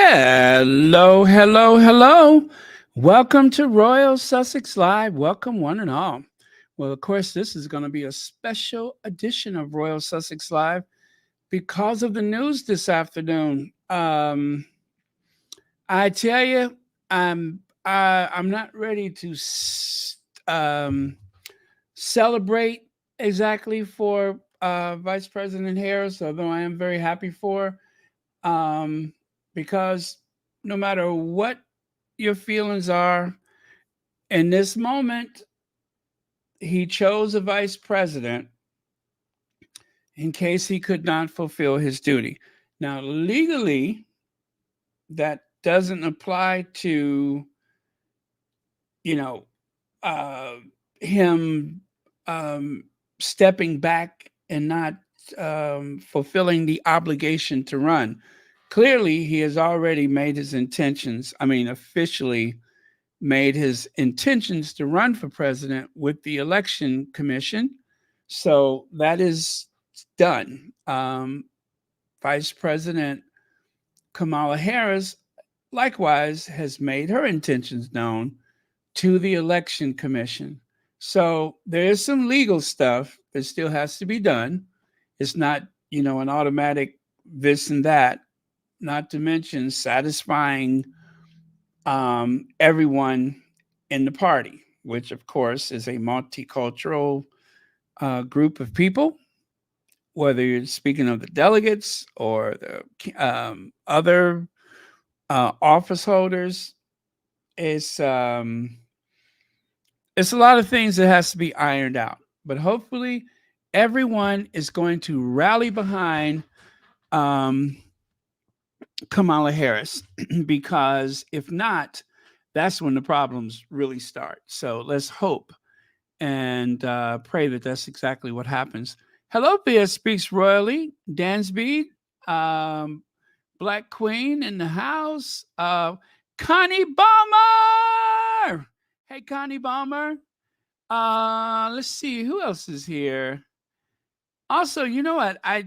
Hello, hello, hello. Welcome to Royal Sussex Live. Welcome, one and all. Well, of course, this is going to be a special edition of Royal Sussex Live because of the news this afternoon. I tell you, I'm not ready to um, celebrate exactly for Vice President Harris, although I am very happy for her, because no matter what your feelings are in this moment, he chose a vice president in case he could not fulfill his duty. Now, legally, that doesn't apply to, you know, uh, him um, stepping back and not fulfilling the obligation to run. Clearly, he has already made his intentions, I mean, officially made his intentions to run for president with the election commission. So that is done. Vice President Kamala Harris likewise has made her intentions known to the election commission. So there is some legal stuff that still has to be done. It's not, an automatic this and that, not to mention satisfying everyone in the party, which of course is a multicultural group of people, whether you're speaking of the delegates or the other office holders. It's um, it's a lot of things that has to be ironed out, but hopefully everyone is going to rally behind um, Kamala Harris because if not, that's when the problems really start. So let's hope and pray that that's exactly what happens. Hello, there speaks royally. Dansby, um, Black Queen in the house. Connie Bomber. Hey, Connie Bomber. Let's see who else is here. Also, you know what? I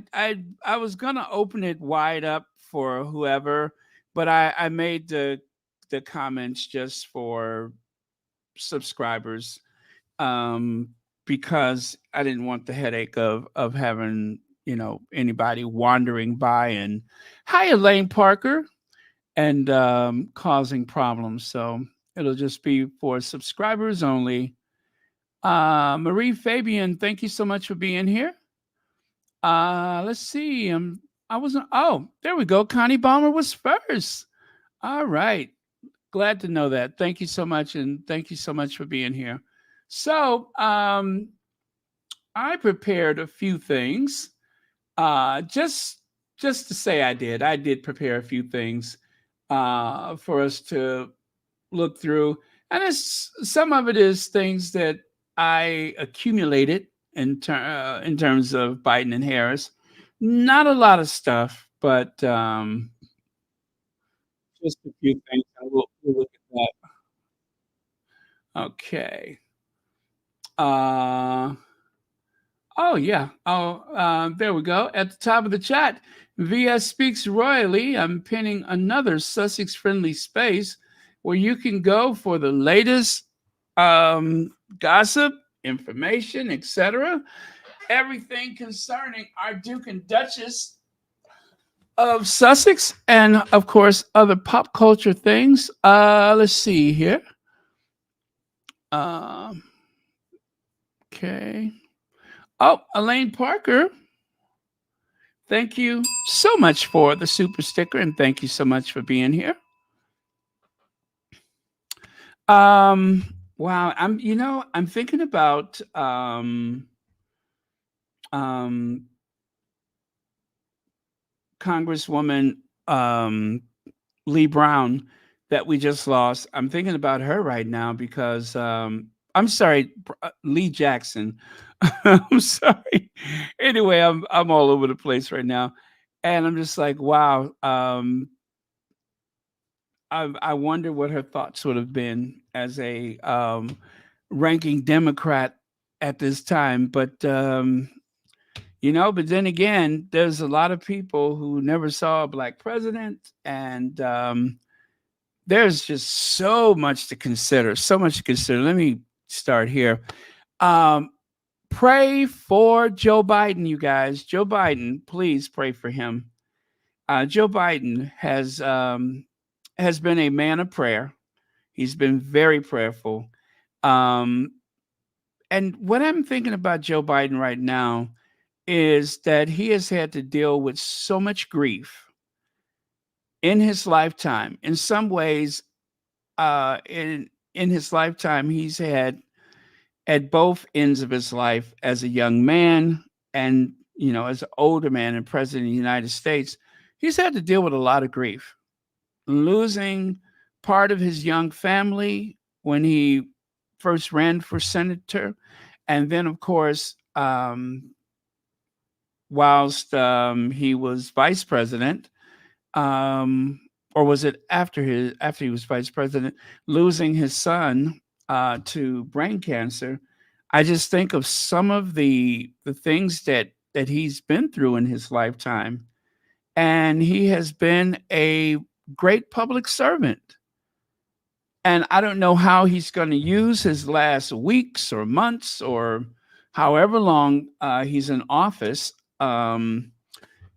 was gonna open it wide up for whoever, but I made the comments just for subscribers, um, because I didn't want the headache of having anybody wandering by and hi Elaine Parker and causing problems. So it'll just be for subscribers only. Marie Fabian, thank you so much for being here. Let's see. I wasn't. Oh, there we go. Connie Balmer was first. All right. Glad to know that. Thank you so much, and thank you so much for being here. So, I prepared a few things. Just to say, I did prepare a few things for us to look through, and it's some of it is things that I accumulated in terms of Biden and Harris. Not a lot of stuff, but just a few things. We'll look at that. Okay. Uh, oh yeah. Oh, there we go. At the top of the chat, VS speaks royally. I'm pinning another Sussex-friendly space where you can go for the latest gossip, information, etc. Everything concerning our Duke and Duchess of Sussex, and of course other pop culture things. Let's see here. Um, okay. Oh, Elaine Parker. Thank you so much for the super sticker, and thank you so much for being here. Um, wow, I'm thinking about um, Congresswoman Lee Brown that we just lost. I'm thinking about her right now because I'm sorry, Lee Jackson. I'm sorry. Anyway, I'm all over the place right now, and I'm just like, wow. I wonder what her thoughts would have been as a ranking Democrat at this time, but But then again, there's a lot of people who never saw a black president, and there's just so much to consider. So much to consider. Let me start here. Um, Pray for Joe Biden, you guys. Joe Biden, please pray for him. Joe Biden has been a man of prayer. He's been very prayerful. Um, and what I'm thinking about Joe Biden right now is that he has had to deal with so much grief in his lifetime. In some ways, in his lifetime, he's had at both ends of his life as a young man and as an older man and president of the United States. He's had to deal with a lot of grief, losing part of his young family when he first ran for senator, and then of course whilst he was vice president, um, or was it after he was vice president, losing his son to brain cancer. I just think of some of the things that he's been through in his lifetime, and he has been a great public servant. And I don't know how he's going to use his last weeks or months or however long he's in office. Um,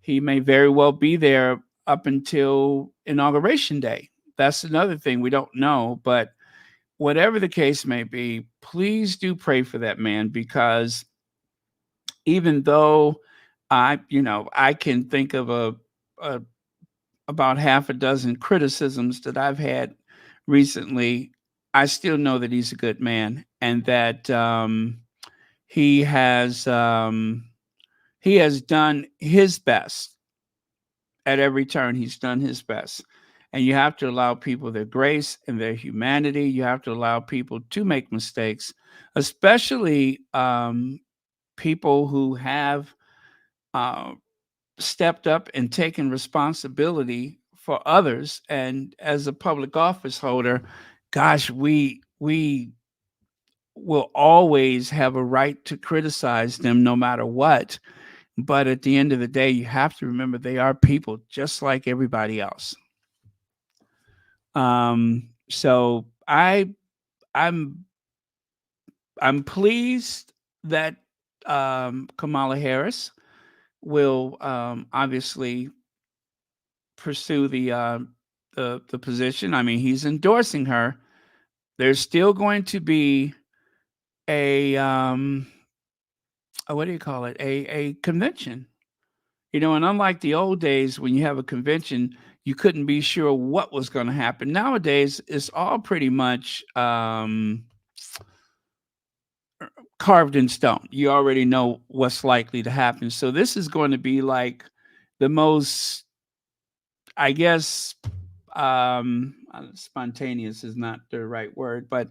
he may very well be there up until inauguration day. That's another thing we don't know. But whatever the case may be, please do pray for that man, because even though I can think of a about half a dozen criticisms that I've had recently, I still know that he's a good man, and that he has um, he has done his best at every turn. He's done his best, and you have to allow people their grace and their humanity. You have to allow people to make mistakes, especially people who have uh, stepped up and taken responsibility for others. And as a public office holder, gosh, we will always have a right to criticize them no matter what. But at the end of the day, you have to remember they are people just like everybody else. So I'm I'm pleased that Kamala Harris will obviously pursue the position. I mean, he's endorsing her. There's still going to be a what do you call it? A convention. And unlike the old days when you have a convention, you couldn't be sure what was going to happen. Nowadays, it's all pretty much carved in stone. You already know what's likely to happen. So this is going to be like the most, I guess, spontaneous is not the right word, but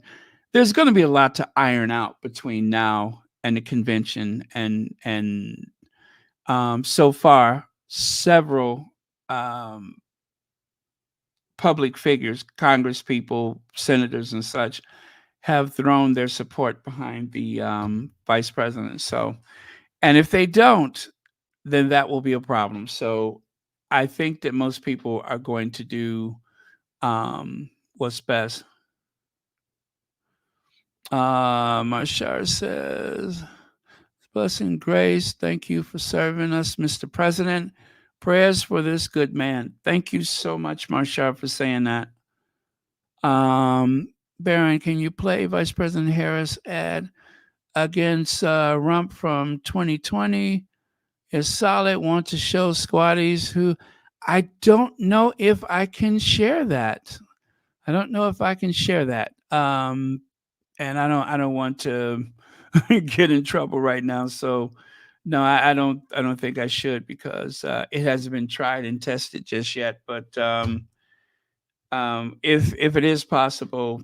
there's going to be a lot to iron out between now and the convention, and so far several um, public figures, Congress people, senators, and such have thrown their support behind the vice president. So, and if they don't, then that will be a problem. So, I think that most people are going to do what's best. Marshall says, blessing grace. Thank you for serving us, Mr. President. Prayers for this good man. Thank you so much, Marshall, for saying that. Um, Baron, can you play Vice President Harris ad against Rump from 2020? Is solid. Want to show squatties who I don't know if I can share that. I don't know if I can share that. And I don't want to get in trouble right now. So no, I don't think I should, because it hasn't been tried and tested just yet. But if it is possible,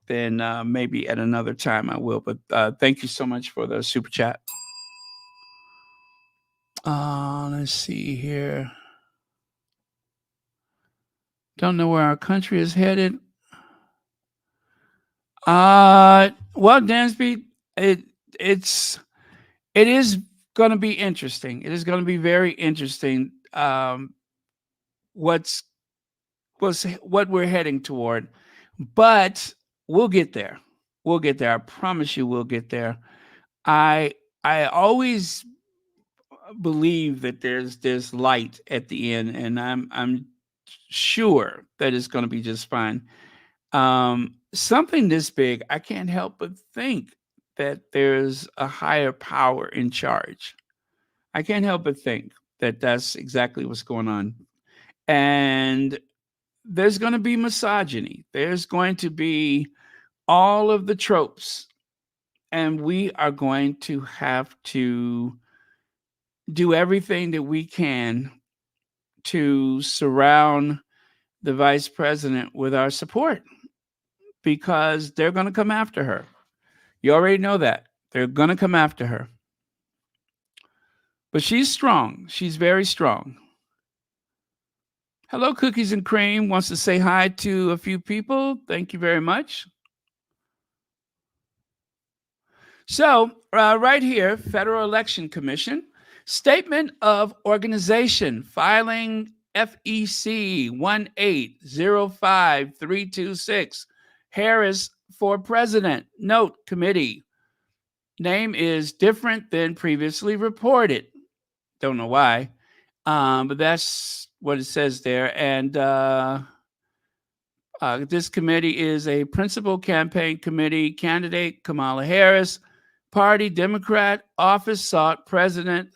then maybe at another time I will. But thank you so much for the super chat. Let's see here. Don't know where our country is headed. Well, Dansby, it it's it is going to be interesting. It is going to be very interesting. What's what we're heading toward, but we'll get there. We'll get there. I promise you, we'll get there. I I always believe that there's light at the end, and I'm sure that it's going to be just fine. Something this big, I can't help but think that there's a higher power in charge. I can't help but think that that's exactly what's going on. And there's going to be misogyny. There's going to be all of the tropes. And we are going to have to do everything that we can to surround the vice president with our support because they're going to come after her. You already know that. They're going to come after her. But she's strong. She's very strong. Hello, Cookies and Cream wants to say hi to a few people. Thank you very much. So, right here, Federal Election Commission, statement of organization, filing FEC 1805326, Harris for president. Note, committee. Name is different than previously reported. Don't know why, but that's what it says there. And this committee is a principal campaign committee. Candidate Kamala Harris, party Democrat, office sought president.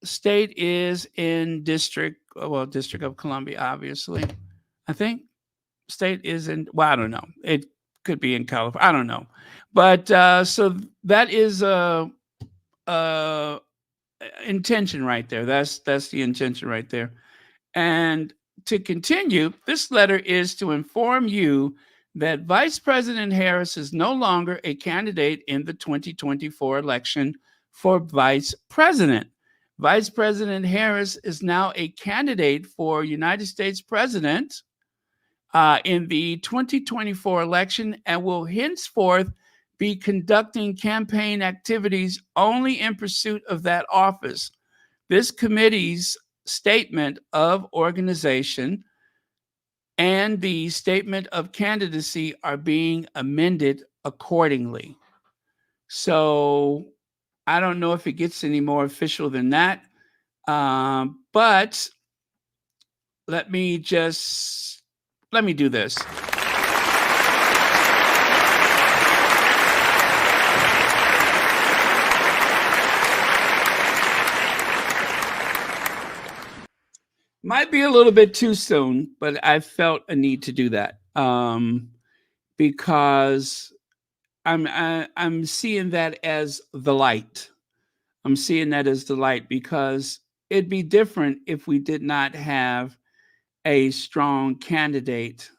State is in District of Columbia, obviously. I think state is in, well, I don't know. It could be in California. I don't know. But so that is intention right there. That's the intention right there. And to continue, this letter is to inform you that Vice President Harris is no longer a candidate in the 2024 election for vice president. Vice President Harris is now a candidate for United States president in the 2024 election and will henceforth be conducting campaign activities only in pursuit of that office. This committee's statement of organization and the statement of candidacy are being amended accordingly. So I don't know if it gets any more official than that, but let me do this. Might be a little bit too soon, but I felt a need to do that because I'm seeing that as the light. I'm seeing that as the light because it'd be different if we did not have a strong candidate.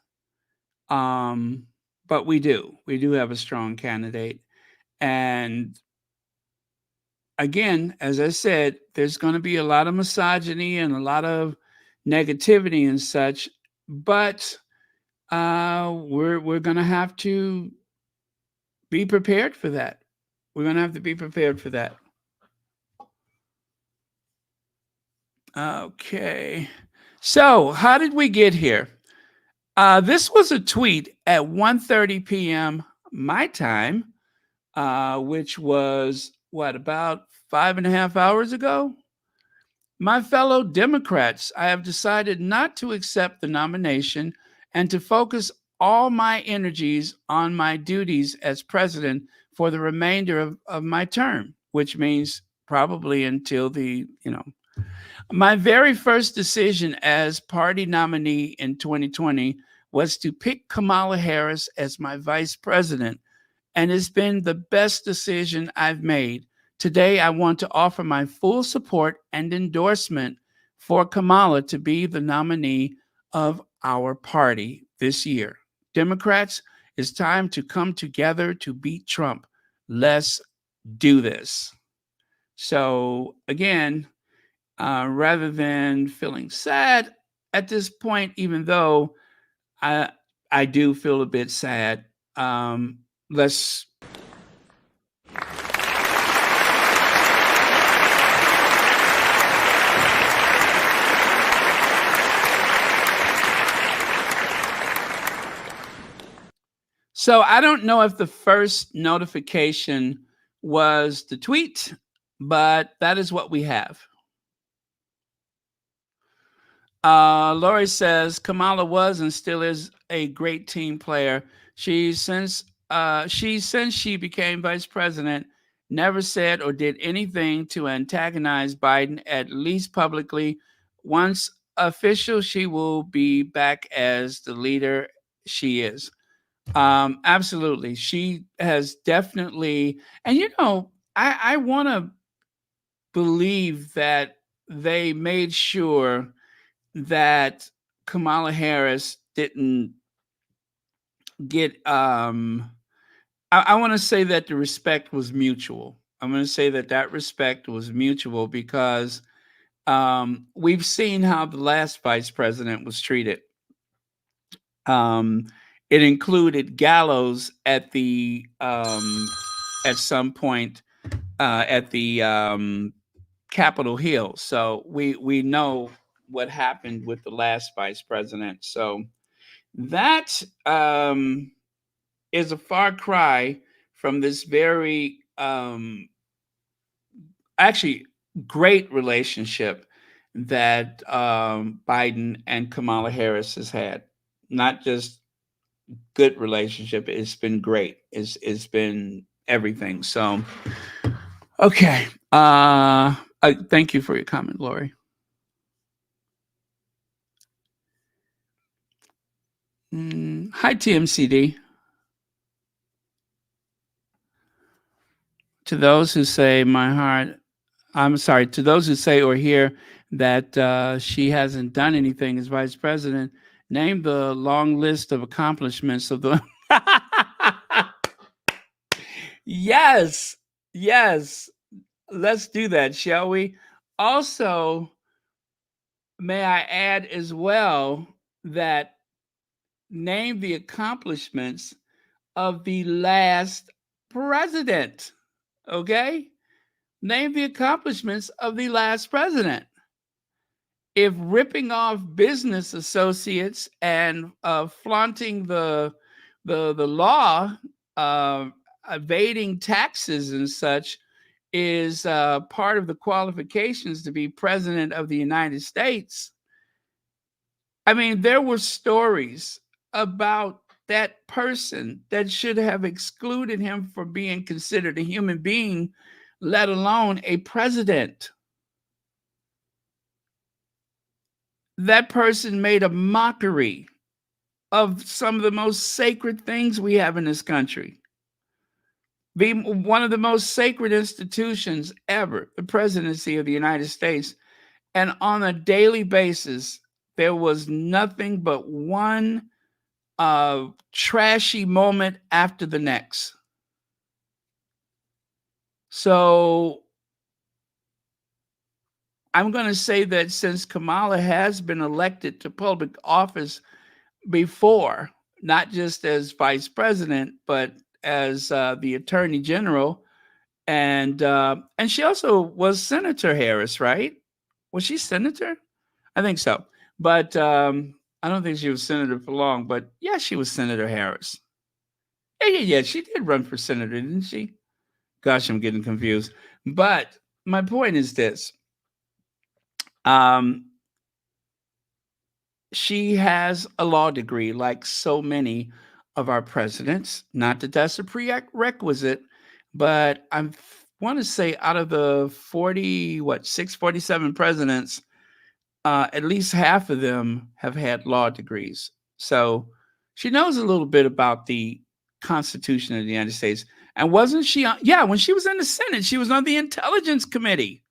But we do. We do have a strong candidate. And again, as I said, there's going to be a lot of misogyny and a lot of negativity and such, but we're going to have to be prepared for that. We're going to have to be prepared for that. Okay. So how did we get here? This was a tweet at 1:30 p.m. my time, which was about 5.5 hours ago? My fellow Democrats, I have decided not to accept the nomination and to focus all my energies on my duties as president for the remainder of my term, which means probably until my very first decision as party nominee in 2020 was to pick Kamala Harris as my vice president, and it's been the best decision I've made. Today, I want to offer my full support and endorsement for Kamala to be the nominee of our party this year. Democrats, it's time to come together to beat Trump. Let's do this. So again, rather than feeling sad at this point, even though I do feel a bit sad, let's So I don't know if the first notification was the tweet, but that is what we have. Lori says Kamala was and still is a great team player. Since she became vice president, never said or did anything to antagonize Biden, at least publicly. Once official, she will be back as the leader she is. Absolutely, she has definitely, and I want to believe that they made sure that Kamala Harris didn't get I want to say that the respect was mutual. I'm going to say that that respect was mutual because we've seen how the last vice president was treated. Um, it included gallows at some point at the Capitol Hill. So we know what happened with the last vice president. So that is a far cry from this very actually great relationship that Biden and Kamala Harris has had. Not just good relationship; it's been great. It's been everything. So okay. Thank you for your comment, Lori. Hi, TMCD. To those who say my heart, I'm sorry, to those who say or hear that she hasn't done anything as vice president, name the long list of accomplishments of the. Yes, yes. Let's do that, shall we? Also, may I add as well that name the accomplishments of the last president. Okay? Name the accomplishments of the last president. If ripping off business associates and flaunting the law, uh, evading taxes and such is part of the qualifications to be president of the United States. I mean, there were stories about that person that should have excluded him from being considered a human being, let alone a president. That person made a mockery of some of the most sacred things we have in this country. Be one of the most sacred institutions ever, the presidency of the United States. And on a daily basis, there was nothing but one trashy moment after the next. So I'm going to say that since Kamala has been elected to public office before, not just as vice president, but as the attorney general, and she also was Senator Harris, right? Was she senator? I think so, but I don't think she was senator for long. But yeah, she was Senator Harris. Yeah. She did run for senator, didn't she? Gosh, I'm getting confused. But my point is this: um, she has a law degree, like so many of our presidents. Not that that's a prerequisite, but I want to say out of the 647 presidents, at least half of them have had law degrees. So she knows a little bit about the Constitution of the United States. And wasn't she on? Yeah, when she was in the Senate, she was on the Intelligence Committee.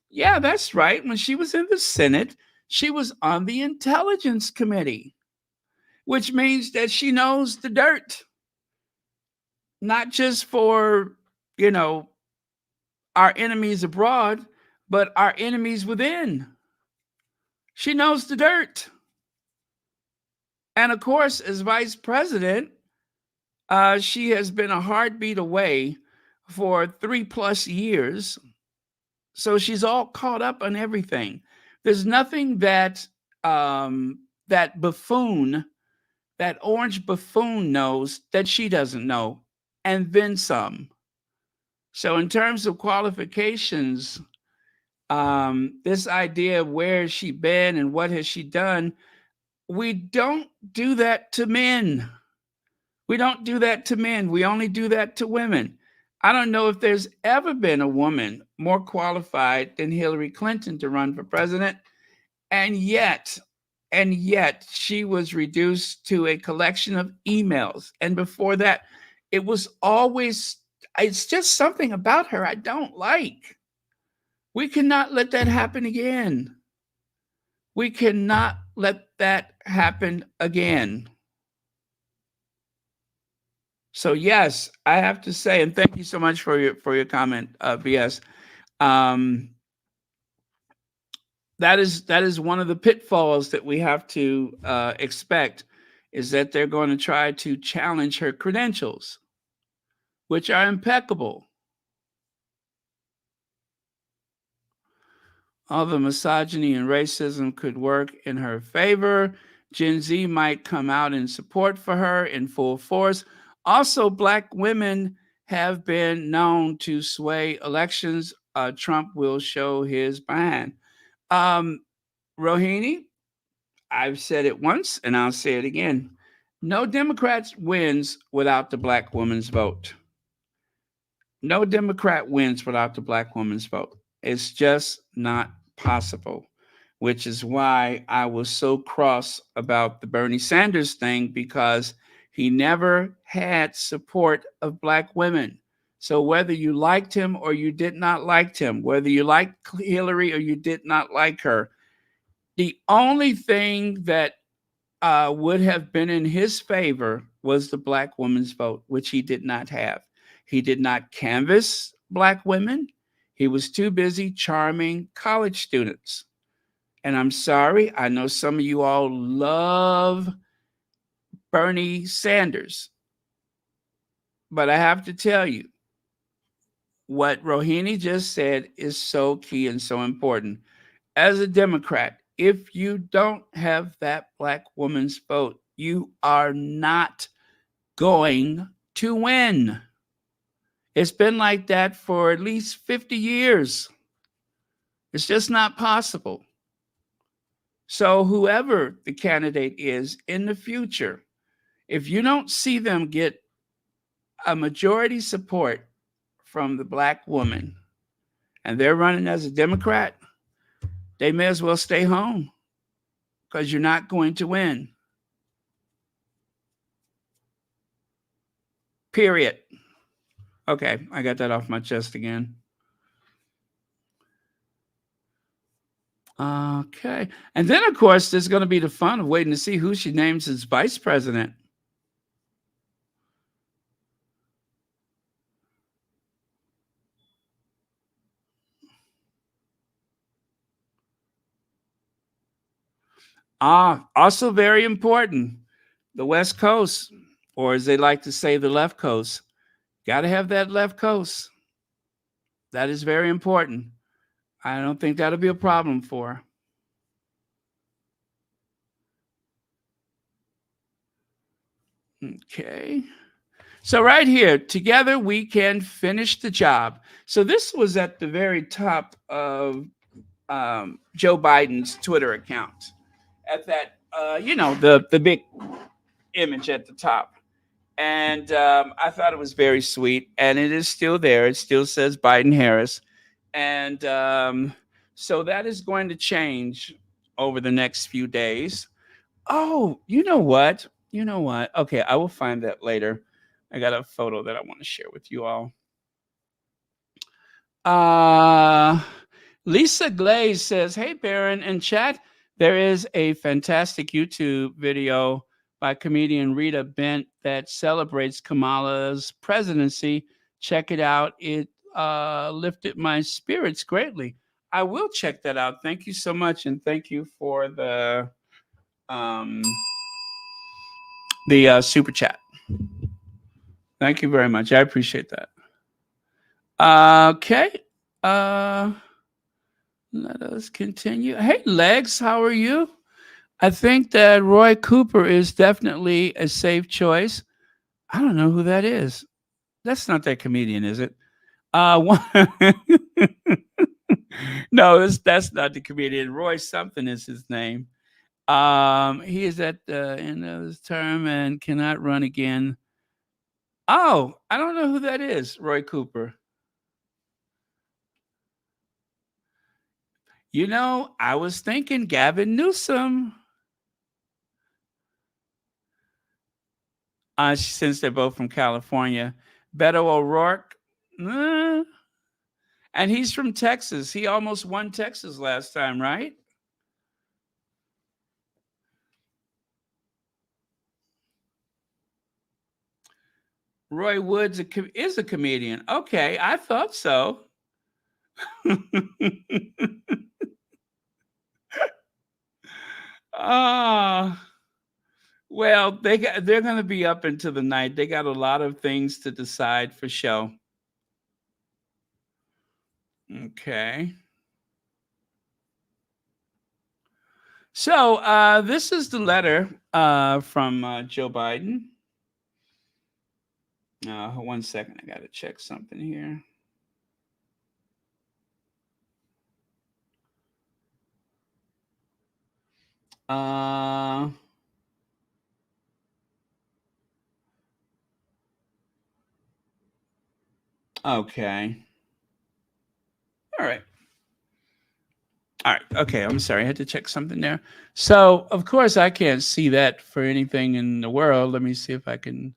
Yeah, that's right. When she was in the Senate, she was on the Intelligence Committee, which means that she knows the dirt, not just for, you know, our enemies abroad, but our enemies within. She knows the dirt. And of course, as vice president, she has been a heartbeat away for 3+ years. So she's all caught up on everything. There's nothing that that buffoon that orange buffoon knows that she doesn't know, and then some. So, in terms of qualifications, this idea of where has she been and what has she done, we don't do that to men. We don't do that to men. We only do that to women. I don't know if there's ever been a woman more qualified than Hillary Clinton to run for president. And yet, she was reduced to a collection of emails. And before that, it was always, it's just something about her I don't like. We cannot let that happen again. We cannot let that happen again. So yes, I have to say, and thank you so much for your comment, BS. Um, that is one of the pitfalls that we have to expect, is that they're going to try to challenge her credentials, which are impeccable. All the misogyny and racism could work in her favor. Gen Z might come out in support for her in full force. Also, black women have been known to sway elections. Trump will show his behind. Um, Rohini, I've said it once and I'll say it again. No Democrats wins without the black woman's vote. No Democrat wins without the black woman's vote. It's just not possible, which is why I was so cross about the Bernie Sanders thing, because he never had support of black women. So whether you liked him or you did not like him, whether you liked Hillary or you did not like her, the only thing that would have been in his favor was the black woman's vote, which he did not have. He did not canvass black women. He was too busy charming college students. And I'm sorry, I know some of you all love Bernie Sanders, but I have to tell you, what Rohini just said is so key and so important. As a Democrat, if you don't have that black woman's vote, you are not going to win. It's been like that for at least 50 years. It's just not possible. So, whoever the candidate is in the future, if you don't see them get a majority support from the black woman and they're running as a Democrat, they may as well stay home, because you're not going to win. Period. Okay, I got that off my chest again. Okay. And then, of course, there's going to be the fun of waiting to see who she names as vice president. Also very important, the West Coast, or as they like to say, the left coast. Got to have that left coast. That is very important. I don't think that'll be a problem for her. Okay. So right here, together we can finish the job. So this was at the very top of Joe Biden's Twitter account. At that, the big image at the top, and I thought it was very sweet, and it is still there. It still says Biden Harris, and so that is going to change over the next few days. Oh, you know what? You know what? Okay, I will find that later. I got a photo that I want to share with you all. Uh, Lisa Glaze says, "Hey, Baron and chat. There is a fantastic YouTube video by comedian Rita Bent that celebrates Kamala's presidency. Check it out. It lifted my spirits greatly. I will check that out. Thank you so much, and thank you for um, the super chat. Thank you very much. I appreciate that. Okay. Uh, Let us continue. Hey, Legs, how are you? I think that Roy Cooper is definitely a safe choice. I don't know who that is. That's not that comedian, is it? One, no, that's not the comedian. Roy something is his name. He is at the end of his term and cannot run again. Oh, I don't know who that is. Roy Cooper. I was thinking Gavin Newsom. Since they're both from California, Beto O'Rourke, eh, and he's from Texas. He almost won Texas last time, right? Roy Woods is a comedian. Okay, I thought so. Ah, well, they're going to be up into the night. They got a lot of things to decide for show. Okay. So this is the letter from Joe Biden. 1 second, I got to check something here. Uh, okay. All right. All right. Okay. I'm sorry. I had to check something there. So, of course, I can't see that for anything in the world. Let me see if I can.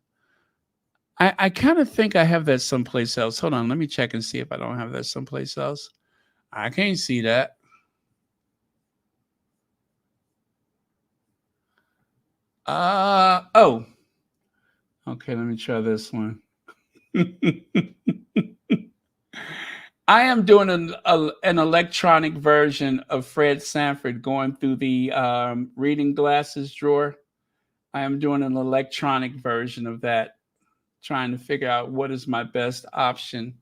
I kind of think I have that someplace else. Hold on. Let me check and see if I don't have that someplace else. I can't see that. Oh. Okay. Let me try this one. I am doing an electronic version of Fred Sanford going through the reading glasses drawer. I am doing an electronic version of that, trying to figure out what is my best option.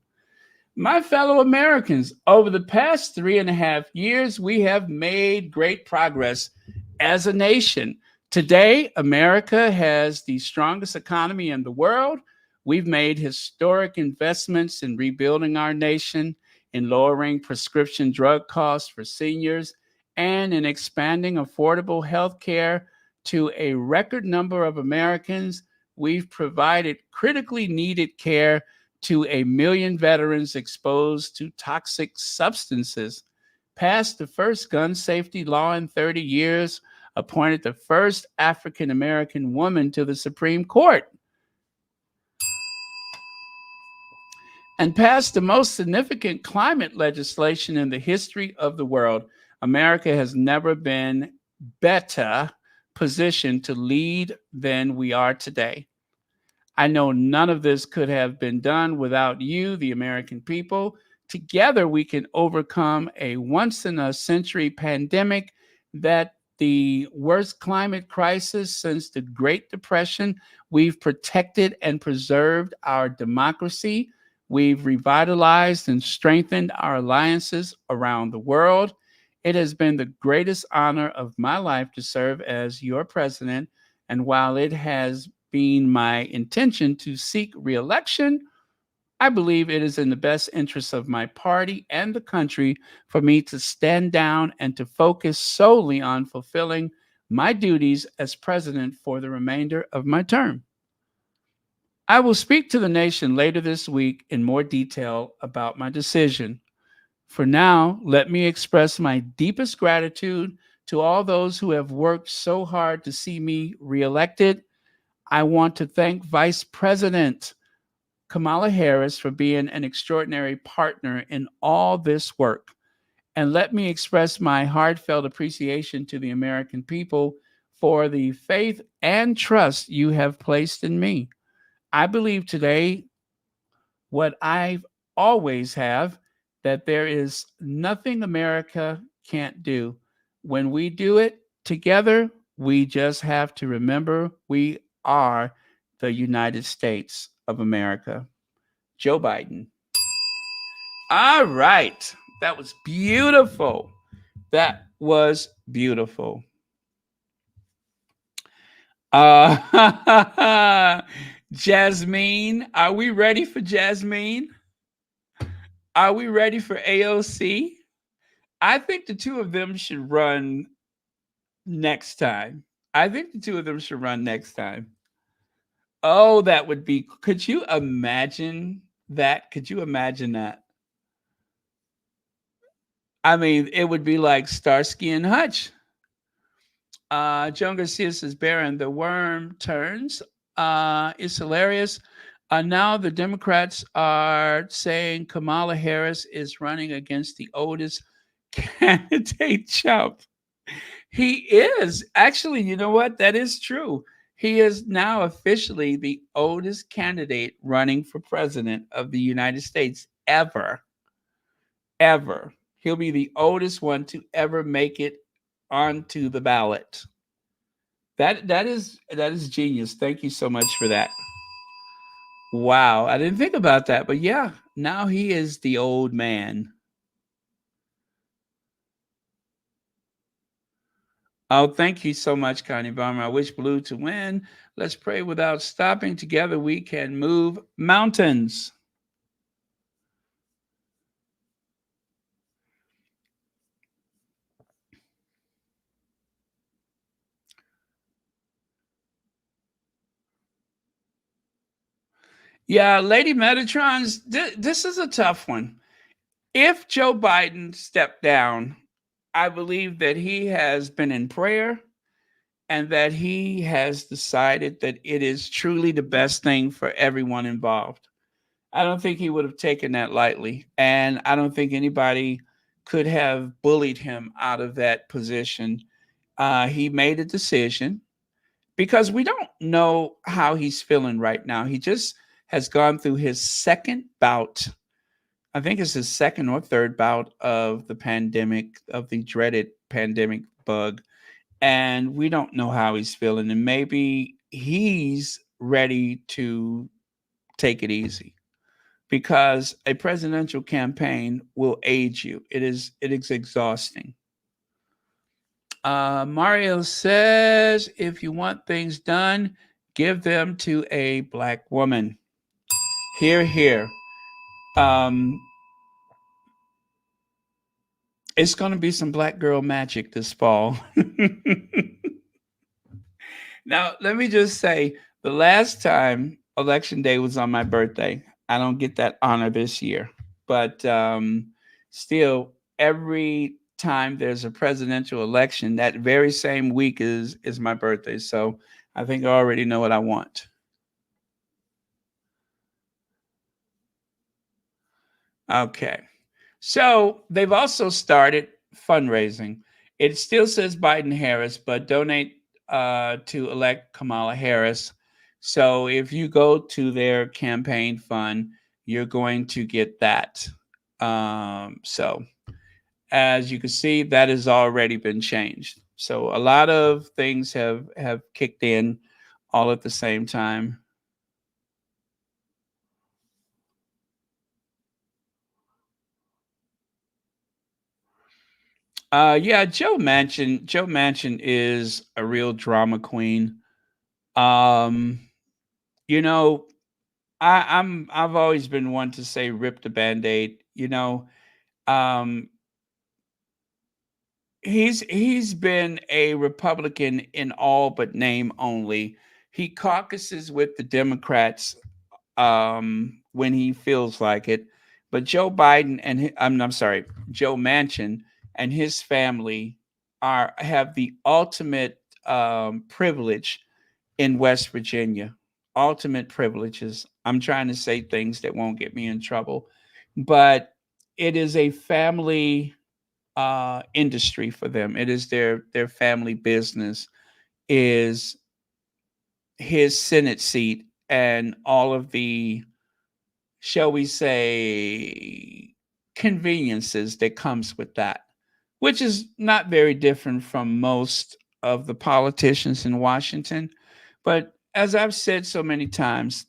My fellow Americans, over the past 3.5 years, we have made great progress as a nation. Today, America has the strongest economy in the world. We've made historic investments in rebuilding our nation, in lowering prescription drug costs for seniors, and in expanding affordable health care to a record number of Americans. We've provided critically needed care to 1 million veterans exposed to toxic substances, passed the first gun safety law in 30 years, appointed the first African American woman to the Supreme Court, and passed the most significant climate legislation in the history of the world. America has never been better positioned to lead than we are today. I know none of this could have been done without you, the American people. Together, we can overcome a once in a century pandemic, that the worst climate crisis since the Great Depression. We've protected and preserved our democracy. We've revitalized and strengthened our alliances around the world. It has been the greatest honor of my life to serve as your president. And while it has been my intention to seek reelection, I believe it is in the best interest of my party and the country for me to stand down and to focus solely on fulfilling my duties as president for the remainder of my term. I will speak to the nation later this week in more detail about my decision. For now, let me express my deepest gratitude to all those who have worked so hard to see me reelected. I want to thank Vice President Kamala Harris for being an extraordinary partner in all this work. And let me express my heartfelt appreciation to the American people for the faith and trust you have placed in me. I believe today what I've always have, that there is nothing America can't do. When we do it together, we just have to remember we are the United States of America. Joe Biden. All right. That was beautiful. That was beautiful. Jasmine, are we ready for Jasmine? Are we ready for AOC? I think the two of them should run next time. I think the two of them should run next time. Oh, that would be. Could you imagine that? Could you imagine that? I mean, it would be like Starsky and Hutch. Joan Garcia says, Baron, the worm turns. It's hilarious. Now the Democrats are saying Kamala Harris is running against the oldest candidate Trump. He is. Actually, you know what? That is true. He is now officially the oldest candidate running for president of the United States ever. Ever. He'll be the oldest one to ever make it onto the ballot. That is genius. Thank you so much for that. Wow, I didn't think about that, but yeah, now he is the old man. Oh, thank you so much, Connie Bomber. I wish blue to win. Let's pray without stopping. Together we can move mountains. Yeah, Lady Metatron's, this is a tough one. If Joe Biden stepped down, I believe that he has been in prayer and that he has decided that it is truly the best thing for everyone involved. I don't think he would have taken that lightly. And I don't think anybody could have bullied him out of that position. He made a decision because we don't know how he's feeling right now. He just has gone through his second bout. I think it's his second or third bout of the pandemic, of the dreaded pandemic bug. And we don't know how he's feeling. And maybe he's ready to take it easy because a presidential campaign will age you. It is exhausting. Mario says, if you want things done, give them to a black woman. Here, here. Um, it's going to be some black girl magic this fall. Now, let me just say the last time election day was on my birthday. I don't get that honor this year, but still, every time there's a presidential election, that very same week is my birthday. So I think I already know what I want. Okay. So they've also started fundraising. It still says Biden Harris, but donate to elect Kamala Harris. So if you go to their campaign fund, you're going to get that. So as you can see, that has already been changed. So a lot of things have kicked in all at the same time. Yeah, Joe Manchin. Joe Manchin is a real drama queen. Um, you know, I've always been one to say rip the band-aid. Um, he's been a Republican in all but name only. He caucuses with the Democrats when he feels like it. But Joe Biden and I'm sorry, Joe Manchin and his family are have the ultimate privilege in West Virginia. Ultimate privileges. I'm trying to say things that won't get me in trouble, but it is a family industry for them. It is their family business. Is his Senate seat and all of the, shall we say, conveniences that comes with that, which is not very different from most of the politicians in Washington. But as I've said so many times,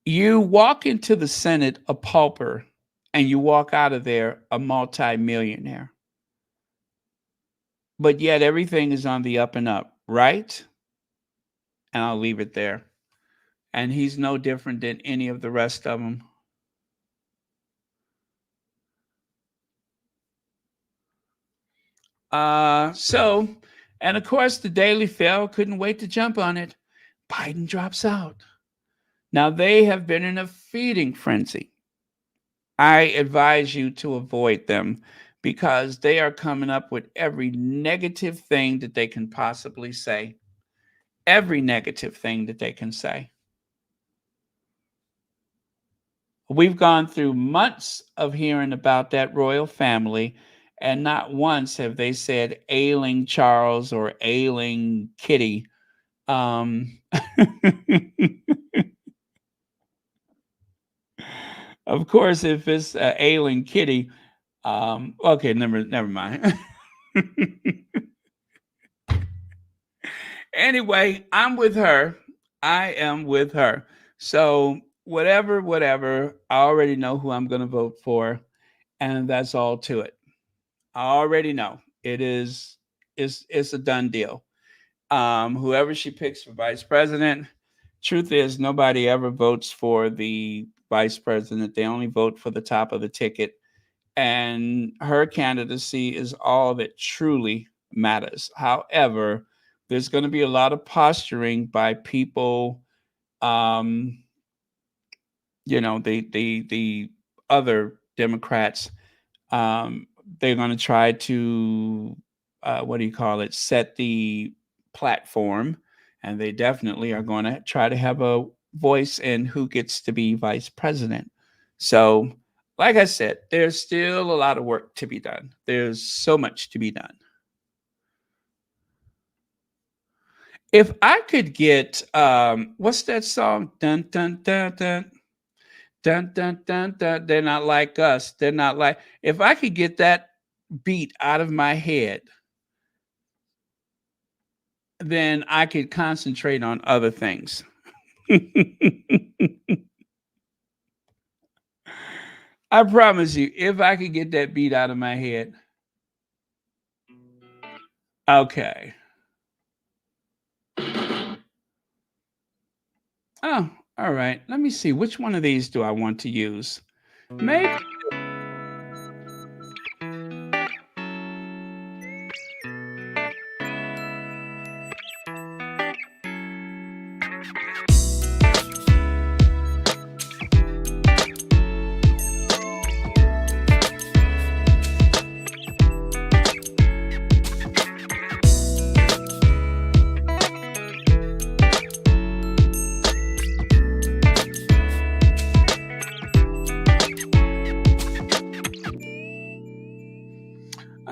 you walk into the Senate a pauper and you walk out of there a multimillionaire. but yet everything is on the up and up, right? And I'll leave it there. And he's no different than any of the rest of them. So, and of course, the Daily Fail couldn't wait to jump on it. Biden drops out. Now, they have been in a feeding frenzy. I advise you to avoid them because they are coming up with every negative thing that they can possibly say. Every negative thing that they can say. We've gone through months of hearing about that royal family, and not once have they said ailing Charles or ailing Kitty. Um, of course, if it's ailing Kitty, okay, never mind. Anyway, I'm with her. I am with her. So whatever, I already know who I'm going to vote for, and that's all to it. I already know it is. It's a done deal. Whoever she picks for vice president, truth is nobody ever votes for the vice president. They only vote for the top of the ticket, and her candidacy is all that truly matters. However, there's going to be a lot of posturing by people, um, the other Democrats. um, they're going to try to what do you call it, set the platform, and they definitely are going to try to have a voice in who gets to be vice president. So like I said, there's still a lot of work to be done. There's so much to be done. If I could get what's that song, dun dun dun dun dun dun dun dun, they're not like us, they're not like, if I could get that beat out of my head, then I could concentrate on other things. I promise you, if I could get that beat out of my head. Okay. Oh, all right. Let me see. Which one of these do I want to use? Maybe.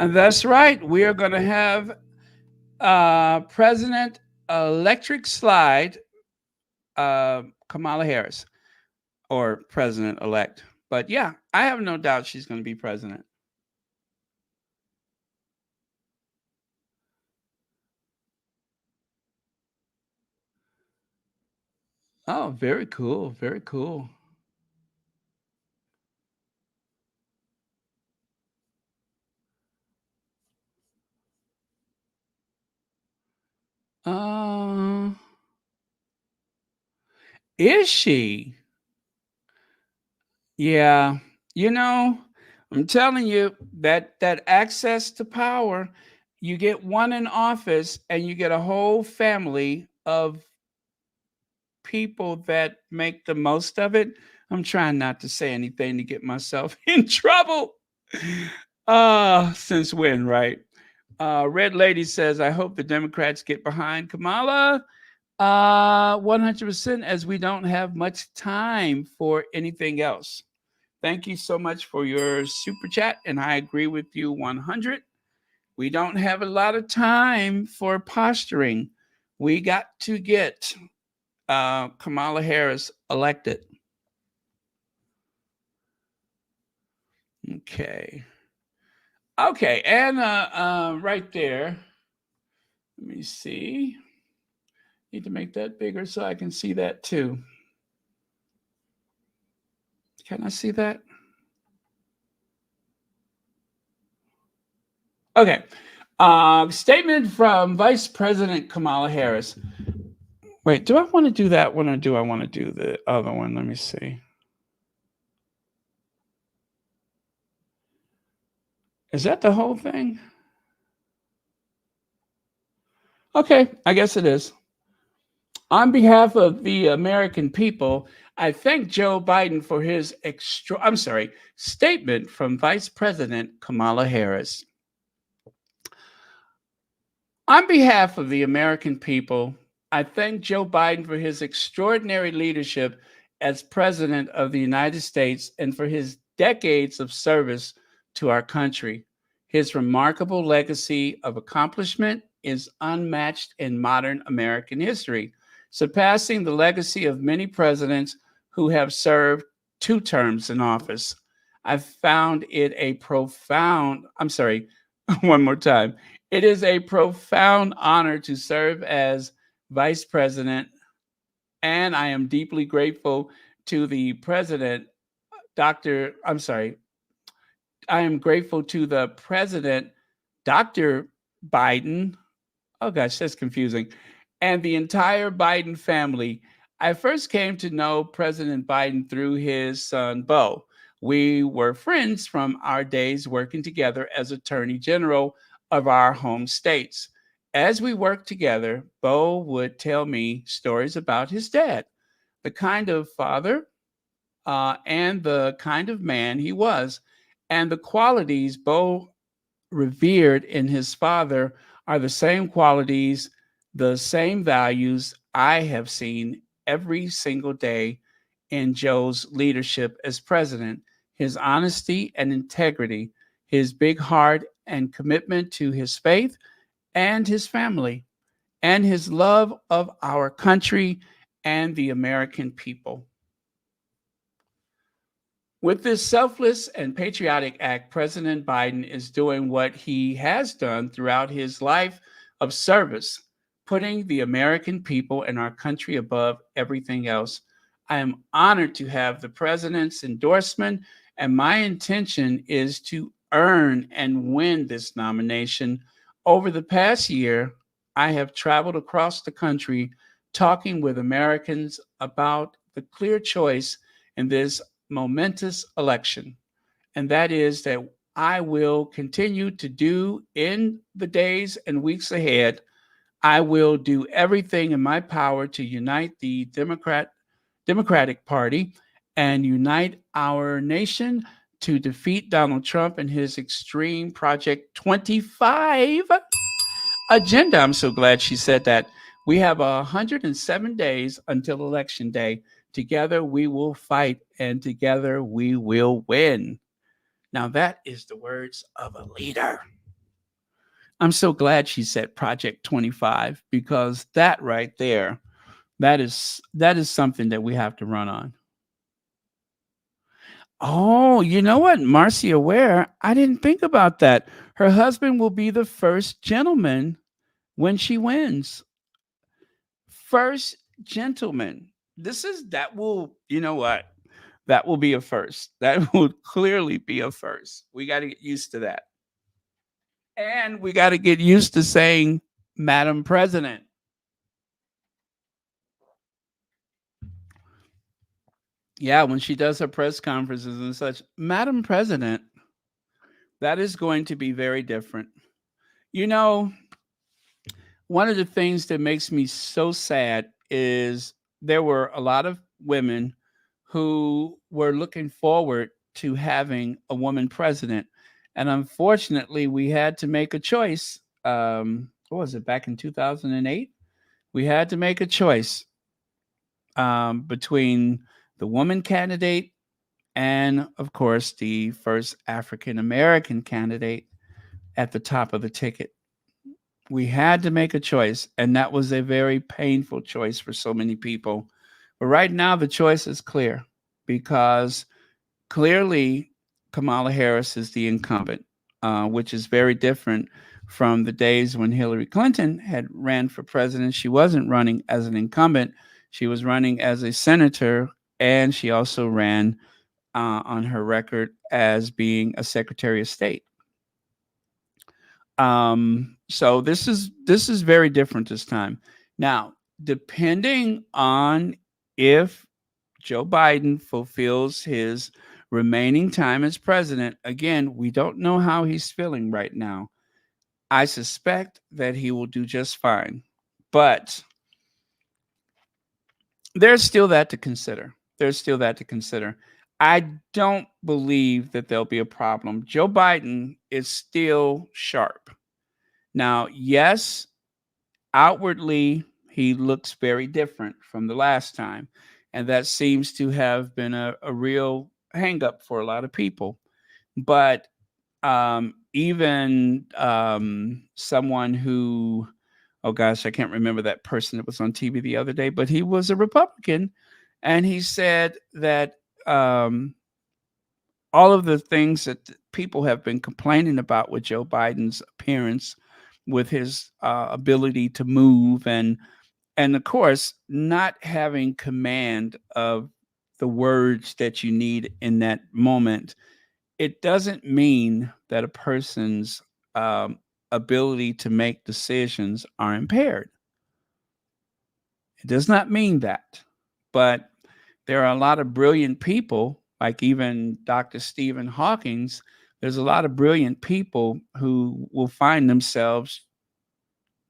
That's right. We are going to have President Electric Slide, Kamala Harris, or President elect. But yeah, I have no doubt she's going to be president. Oh, very cool. Very cool. Uh, is she? Yeah. You know, I'm telling you that access to power, you get one in office and you get a whole family of people that make the most of it. I'm trying not to say anything to get myself in trouble. Since when, right? Red Lady says, I hope the Democrats get behind Kamala. 100%, as we don't have much time for anything else. Thank you so much for your super chat, and I agree with you 100. We don't have a lot of time for posturing. We got to get Kamala Harris elected. Okay. Okay, and right there, let me see. Need to make that bigger so I can see that too. Can I see that? Okay. Statement from Vice President Kamala Harris. Wait, do I want to do that one or do I want to do the other one? Let me see. Is that the whole thing? Okay, I guess it is. On behalf of the American people, I thank Joe Biden for his statement from Vice President Kamala Harris. On behalf of the American people, I thank Joe Biden for his extraordinary leadership as President of the United States and for his decades of service to our country. His remarkable legacy of accomplishment is unmatched in modern American history, surpassing the legacy of many presidents who have served 2 terms in office. I found it a profound, I'm sorry, one more time. It is a profound honor to serve as Vice President, and I am deeply grateful to the President, Dr. I'm sorry, I am grateful to the President, Dr. Biden. Oh gosh, that's confusing. And the entire Biden family. I first came to know President Biden through his son, Beau. We were friends from our days working together as Attorney General of our home states. As we worked together, Beau would tell me stories about his dad, the kind of father and the kind of man he was, and the qualities Beau revered in his father are the same qualities, the same values I have seen every single day in Joe's leadership as president. His honesty and integrity, his big heart and commitment to his faith and his family, and his love of our country and the American people. With this selfless and patriotic act, President Biden is doing what he has done throughout his life of service, putting the American people and our country above everything else. I am honored to have the president's endorsement, and my intention is to earn and win this nomination. Over the past year, I have traveled across the country talking with Americans about the clear choice in this momentous election, and that is that I will continue to do in the days and weeks ahead. I will do everything in my power to unite the Democratic Party and unite our nation to defeat Donald Trump and his extreme Project 25 agenda. I'm so glad she said that. We have 107 days until Election Day. Together we will fight, and together we will win. Now, that is the words of a leader. I'm so glad she said Project 25 because that right there, that is something that we have to run on. Oh, you know what, Marcia Ware? I didn't think about that. Her husband will be the first gentleman when she wins. First gentleman. That will, you know what? That will be a first. That will clearly be a first. We got to get used to that. And we got to get used to saying Madam President. Yeah, when she does her press conferences and such, Madam President, that is going to be very different. You know, one of the things that makes me so sad is there were a lot of women who were looking forward to having a woman president. And unfortunately, we had to make a choice. What was it, back in 2008? We had to make a choice between the woman candidate and, of course, the first African American candidate at the top of the ticket. We had to make a choice, and that was a very painful choice for so many people. But right now, the choice is clear because clearly Kamala Harris is the incumbent, which is very different from the days when Hillary Clinton had ran for president. She wasn't running as an incumbent, she was running as a senator, and she also ran on her record as being a Secretary of State. So this is very different this time. Now, depending on if Joe Biden fulfills his remaining time as president, again, we don't know how he's feeling right now. I suspect that he will do just fine. But there's still that to consider. There's still that to consider. I don't believe that there'll be a problem. Joe Biden is still sharp. Now, yes, outwardly, he looks very different from the last time. And that seems to have been a real hangup for a lot of people. But even someone who, oh gosh, I can't remember that person that was on TV the other day, but he was a Republican, and he said that um, all of the things that people have been complaining about with Joe Biden's appearance, with his ability to move, and of course, not having command of the words that you need in that moment, it doesn't mean that a person's um, ability to make decisions are impaired. It does not mean that. But there are a lot of brilliant people, like even Dr. Stephen Hawking's. There's a lot of brilliant people who will find themselves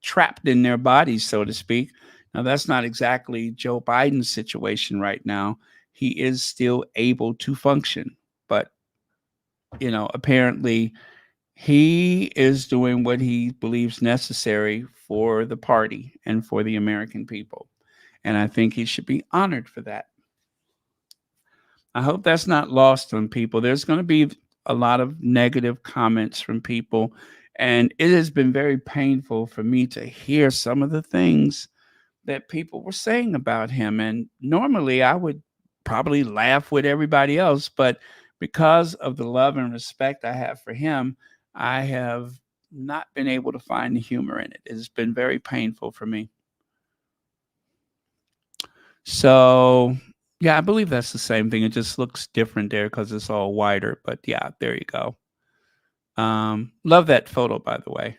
trapped in their bodies, so to speak. Now, that's not exactly Joe Biden's situation right now. He is still able to function, but apparently he is doing what he believes necessary for the party and for the American people. And I think he should be honored for that. I hope that's not lost on people. There's going to be a lot of negative comments from people. And it has been very painful for me to hear some of the things that people were saying about him. And normally I would probably laugh with everybody else, but because of the love and respect I have for him, I have not been able to find the humor in it. It's been very painful for me. So, yeah, I believe that's the same thing. It just looks different there because it's all wider. But yeah, there you go. Love that photo, by the way.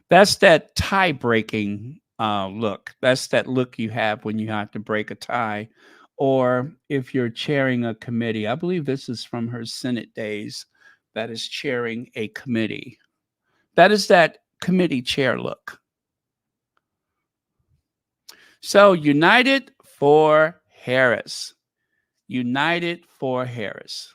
That's that tie breaking look. That's that look you have when you have to break a tie, or if you're chairing a committee. I believe this is from her Senate days. That is chairing a committee. That is that committee chair look. So, United for Harris. United for Harris.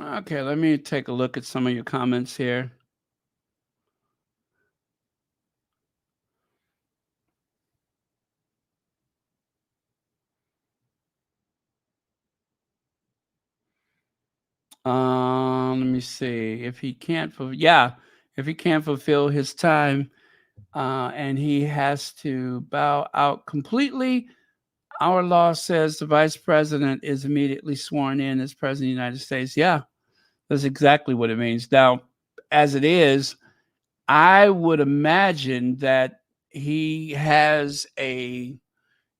Okay, let me take a look at some of your comments here. Let me see. If he can't, yeah, if he can't fulfill his time, and he has to bow out completely, our law says the vice president is immediately sworn in as president of the United States. Yeah, that's exactly what it means. Now, as it is, I would imagine that he has a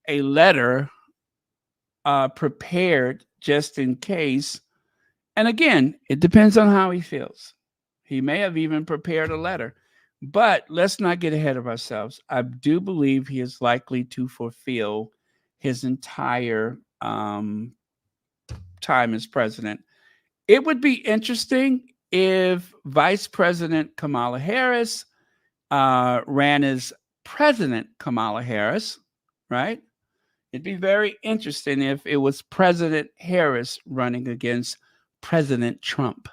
letter prepared just in case. And again, it depends on how he feels. He may have even prepared a letter. But let's not get ahead of ourselves. I do believe he is likely to fulfill his entire time as president. It would be interesting if Vice President Kamala Harris ran as President Kamala Harris, right? It'd be very interesting if it was President Harris running against President Trump.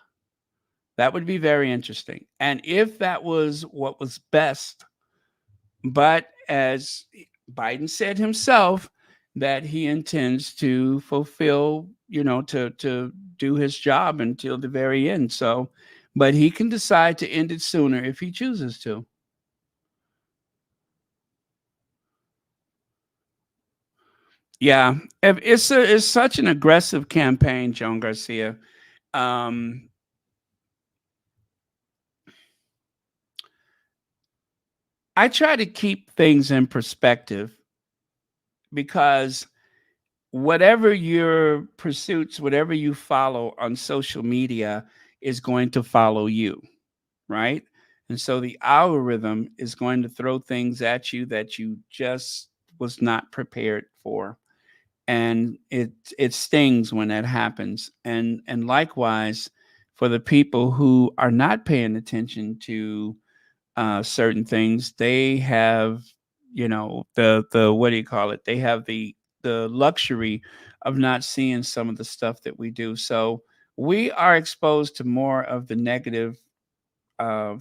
That would be very interesting. And if that was what was best, but as Biden said himself, that he intends to fulfill, to do his job until the very end. So, but he can decide to end it sooner if he chooses to. Yeah, it's such an aggressive campaign, Joan Garcia. Um, I try to keep things in perspective because whatever your pursuits, whatever you follow on social media is going to follow you, right? And so the algorithm is going to throw things at you that you just was not prepared for. And it stings when that happens. And likewise for the people who are not paying attention to certain things, they have, the what do you call it? They have the luxury of not seeing some of the stuff that we do. So we are exposed to more of the negative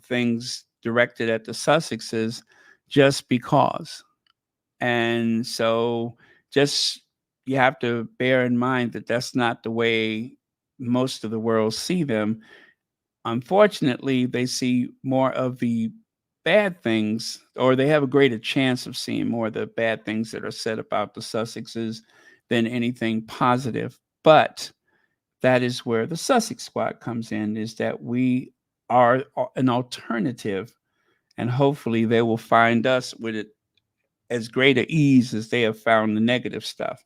things directed at the Sussexes just because. And so just you have to bear in mind that that's not the way most of the world see them. Unfortunately, they see more of the bad things, or they have a greater chance of seeing more of the bad things that are said about the Sussexes than anything positive. But that is where the Sussex Squad comes in, is that we are an alternative, and hopefully they will find us with it as great a ease as they have found the negative stuff,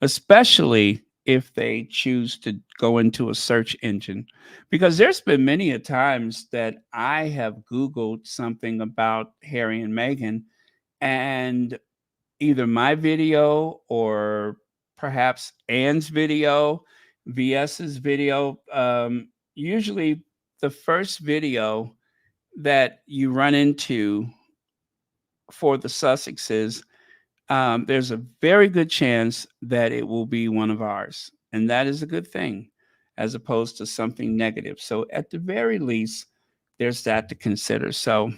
especially if they choose to go into a search engine. Because there's been many a times that I have Googled something about Harry and Meghan, and either my video or perhaps Ann's video, VS's video, usually the first video that you run into for the Sussexes, there's a very good chance that it will be one of ours. And that is a good thing as opposed to something negative. So, at the very least, there's that to consider. So,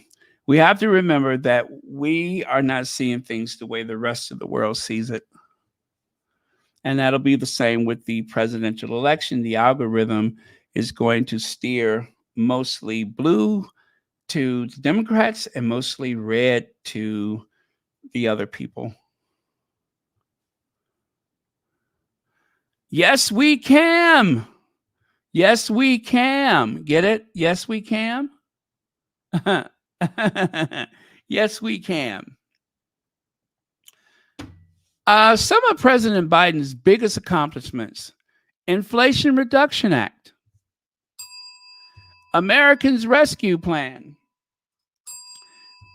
we have to remember that we are not seeing things the way the rest of the world sees it. And that'll be the same with the presidential election. The algorithm is going to steer mostly blue to the Democrats and mostly red to the other people. Yes, we can. Yes, we can. Get it? Yes, we can. Yes, we can. Some of President Biden's biggest accomplishments: Inflation Reduction Act, Americans Rescue Plan,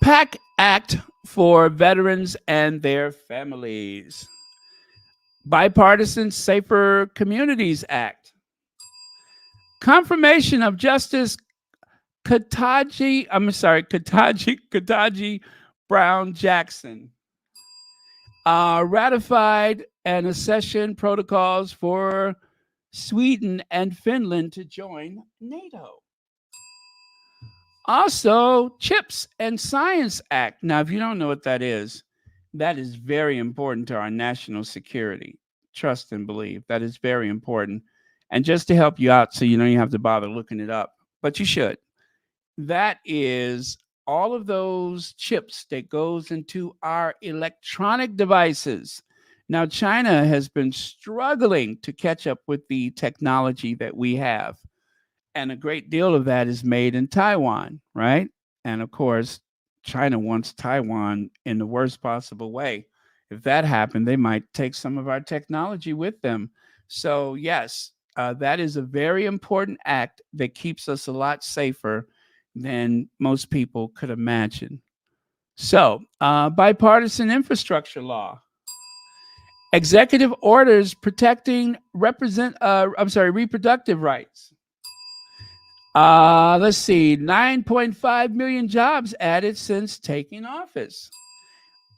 PAC Act for veterans and their families, Bipartisan Safer Communities Act, confirmation of Justice Kataji Brown Jackson, ratified an accession protocols for Sweden and Finland to join NATO. Also, CHIPS and Science Act. Now, if you don't know what that is very important to our national security. Trust and believe. That is very important. And just to help you out, so you don't have to bother looking it up, but you should. That is all of those chips that goes into our electronic devices. Now, China has been struggling to catch up with the technology that we have, and a great deal of that is made in Taiwan, right? And of course, China wants Taiwan in the worst possible way. If that happened, they might take some of our technology with them. So, yes, that is a very important act that keeps us a lot safer than most people could imagine. So, bipartisan infrastructure law, executive orders protecting reproductive rights. Let's see, 9.5 million jobs added since taking office.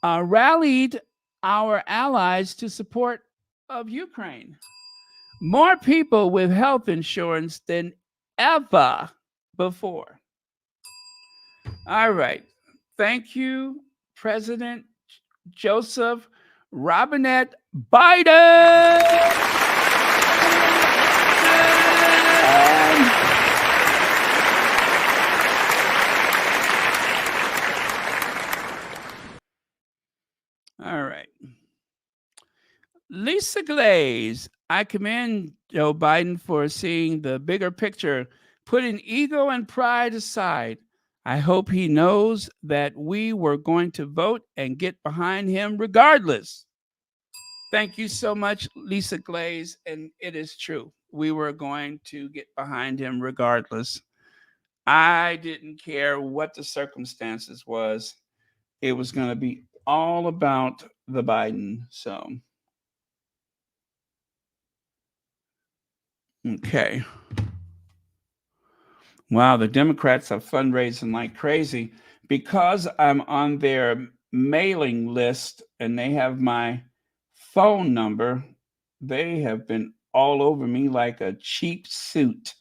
Rallied our allies to support of Ukraine. More people with health insurance than ever before. All right. Thank you, President Joseph Robinette Biden. All right. Lisa Glaze, I commend Joe Biden for seeing the bigger picture, putting ego and pride aside. I hope he knows that we were going to vote and get behind him regardless. Thank you so much, Lisa Glaze. And it is true. We were going to get behind him regardless. I didn't care what the circumstances was. It was going to be all about the Biden. So, okay. Wow, the Democrats are fundraising like crazy because I'm on their mailing list and they have my phone number. They have been all over me like a cheap suit.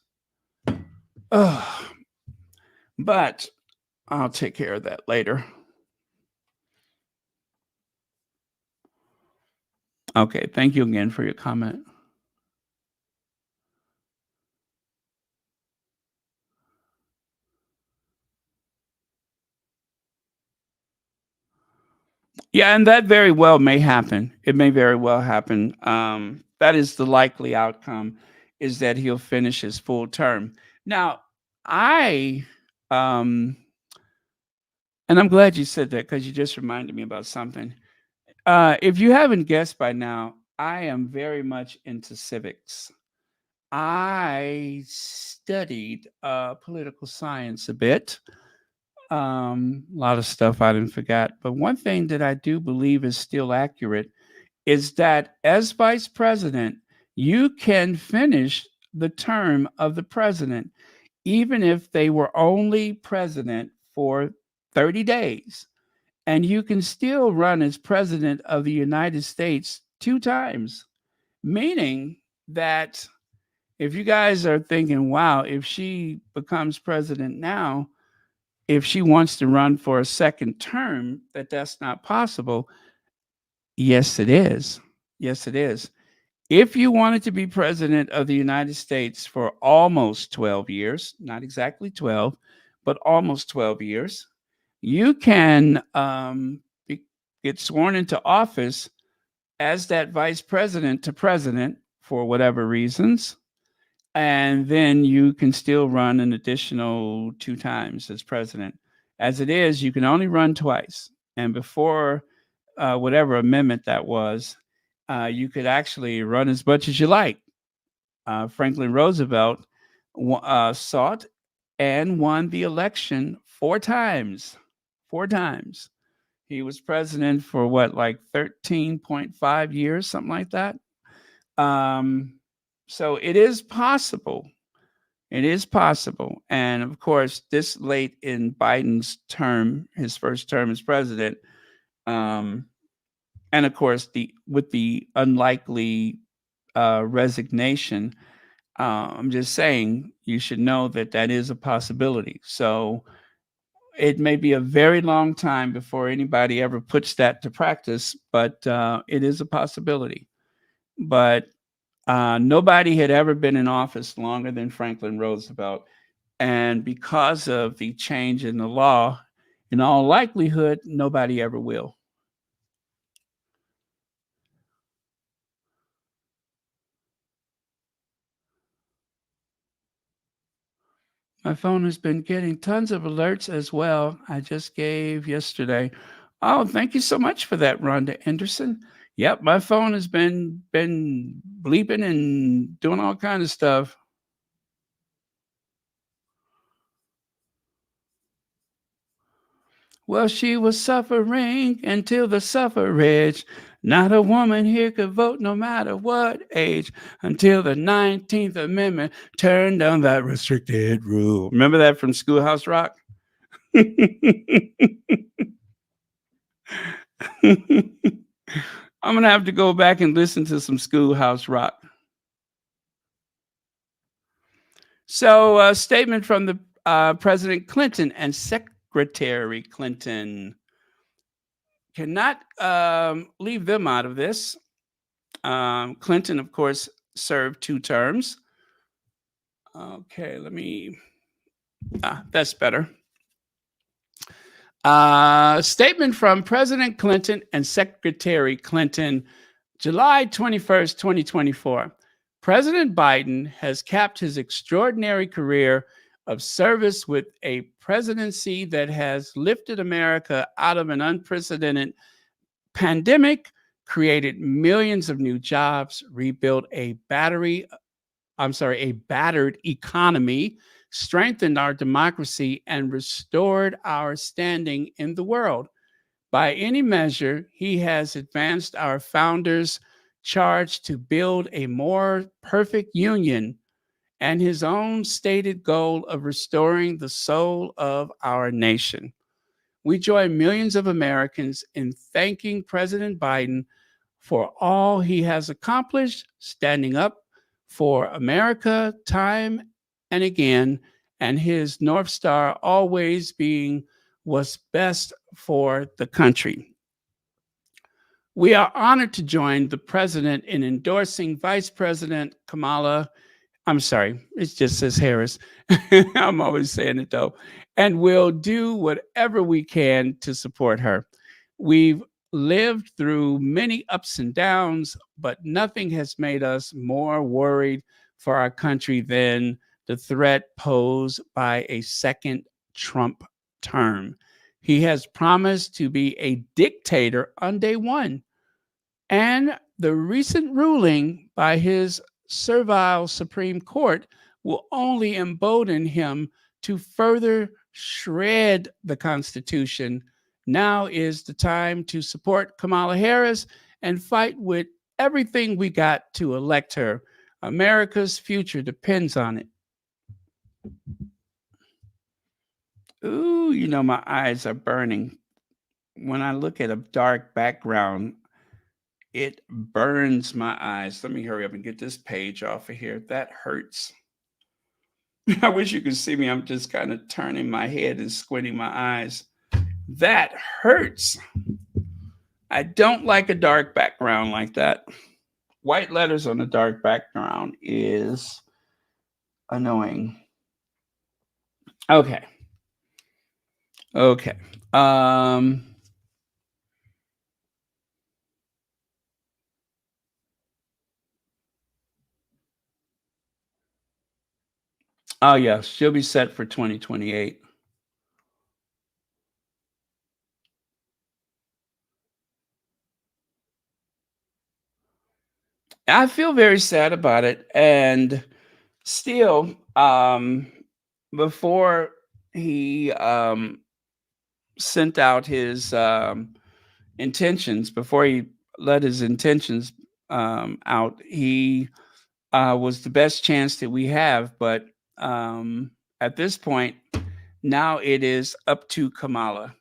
Ugh. But I'll take care of that later. Okay, thank you again for your comment. Yeah, and that very well may happen. It may very well happen. That is the likely outcome, is that he'll finish his full term. Now, I, um, and I'm glad you said that because you just reminded me about something. If you haven't guessed by now, I am very much into civics. I studied political science a bit. A lot of stuff I didn't forget. But one thing that I do believe is still accurate is that as vice president, you can finish the term of the president, even if they were only president for 30 days. And you can still run as president of the United States 2 times, meaning that if you guys are thinking, wow, if she becomes president now, if she wants to run for a second term, that's not possible. Yes, it is. Yes, it is. If you wanted to be president of the United States for almost 12 years, not exactly 12, but almost 12 years, you can get sworn into office as that vice president to president for whatever reasons. And then you can still run an additional 2 times as president. As it is, you can only run twice. And before whatever amendment that was, you could actually run as much as you like. Franklin Roosevelt sought and won the election 4 times. 4 times. He was president for what, like 13.5 years, something like that. Um, so it is possible. It is possible. And of course, this late in Biden's term, his first term as president, um, and of course, with the unlikely resignation, I'm just saying you should know that that is a possibility. So it may be a very long time before anybody ever puts that to practice, but it is a possibility. But nobody had ever been in office longer than Franklin Roosevelt. And because of the change in the law, in all likelihood, nobody ever will. My phone has been getting tons of alerts as well. I just gave yesterday. Oh, thank you so much for that, Rhonda Anderson. Yep, my phone has been bleeping and doing all kind of stuff. Well, she was suffering until the suffrage. Not a woman here could vote no matter what age until the 19th Amendment turned down that restricted rule. Remember that from Schoolhouse Rock? I'm going to have to go back and listen to some Schoolhouse Rock. So, a statement from the President Clinton and Secretary Clinton. Cannot leave them out of this. Clinton, of course, served 2 terms. Okay, let me. That's better. Statement from President Clinton and Secretary Clinton, July 21st, 2024. President Biden has capped his extraordinary career of service with a presidency that has lifted America out of an unprecedented pandemic, created millions of new jobs, rebuilt a battered economy, strengthened our democracy, and restored our standing in the world. By any measure, he has advanced our founders' charge to build a more perfect union and his own stated goal of restoring the soul of our nation. We join millions of Americans in thanking President Biden for all he has accomplished, standing up for America time and again, and his North Star always being what's best for the country. We are honored to join the president in endorsing Vice President Kamala. I'm sorry, it just says Harris. I'm always saying it though. And we'll do whatever we can to support her. We've lived through many ups and downs, but nothing has made us more worried for our country than the threat posed by a second Trump term. He has promised to be a dictator on day one. And the recent ruling by his servile Supreme Court will only embolden him to further shred the Constitution. Now is the time to support Kamala Harris and fight with everything we got to elect her. America's future depends on it. Ooh, my eyes are burning. When I look at a dark background, it burns my eyes. Let me hurry up and get this page off of here. That hurts. I wish you could see me. I'm just kind of turning my head and squinting my eyes. That hurts. I don't like a dark background like that. White letters on a dark background is annoying. Okay. Okay. Oh yeah, she'll be set for 2028. I feel very sad about it, and still, before he sent out his intentions, before he let his intentions out, he was the best chance that we have. But at this point, now it is up to Kamala.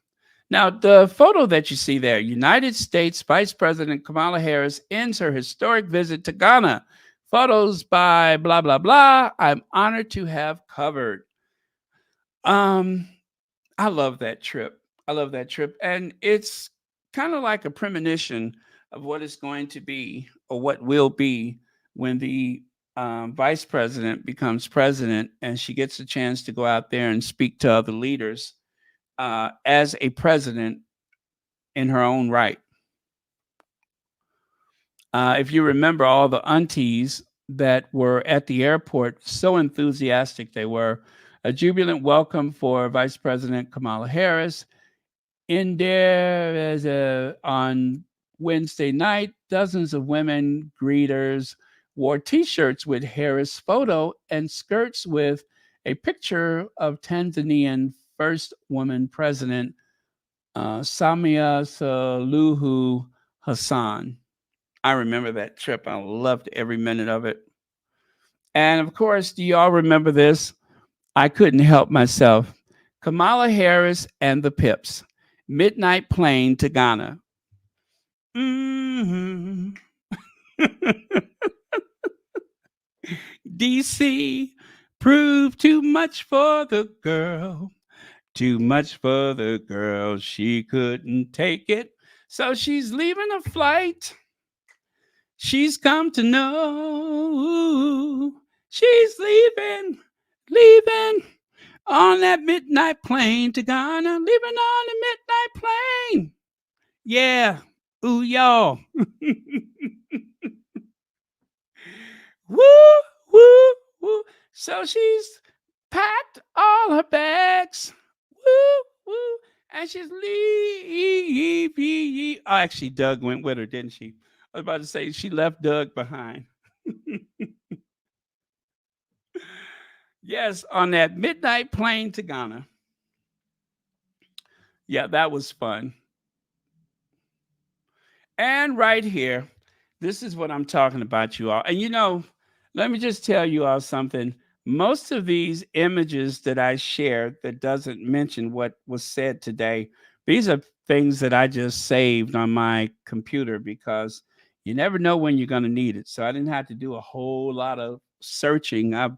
Now, the photo that you see there, United States Vice President Kamala Harris ends her historic visit to Ghana. Photos by blah, blah, blah. I'm honored to have covered. Um, I love that trip. I love that trip. And it's kind of like a premonition of what is going to be or what will be when the vice president becomes president and she gets a chance to go out there and speak to other leaders as a president in her own right. If you remember all the aunties that were at the airport, so enthusiastic they were. A jubilant welcome for Vice President Kamala Harris. In there, on Wednesday night, dozens of women greeters wore T-shirts with Harris' photo and skirts with a picture of Tanzanian first woman president Samia Suluhu Hassan. I remember that trip. I loved every minute of it. And of course, do you all remember this? I couldn't help myself. Kamala Harris and the Pips. Midnight plane to Ghana. Mm-hmm. DC proved too much for the girl. Too much for the girl. She couldn't take it. So she's leaving a flight. She's come to know she's leaving on that midnight plane to Ghana, leaving on the midnight plane. Yeah, ooh, y'all. Woo, woo, woo. So she's packed all her bags. Woo, woo. And she's leave. Oh, actually, Doug went with her, didn't she? I was about to say she left Doug behind. Yes, on that midnight plane to Ghana. Yeah, that was fun. And right here, this is what I'm talking about, you all. And let me just tell you all something. Most of these images that I shared that doesn't mention what was said today, these are things that I just saved on my computer because you never know when you're going to need it. So I didn't have to do a whole lot of searching. I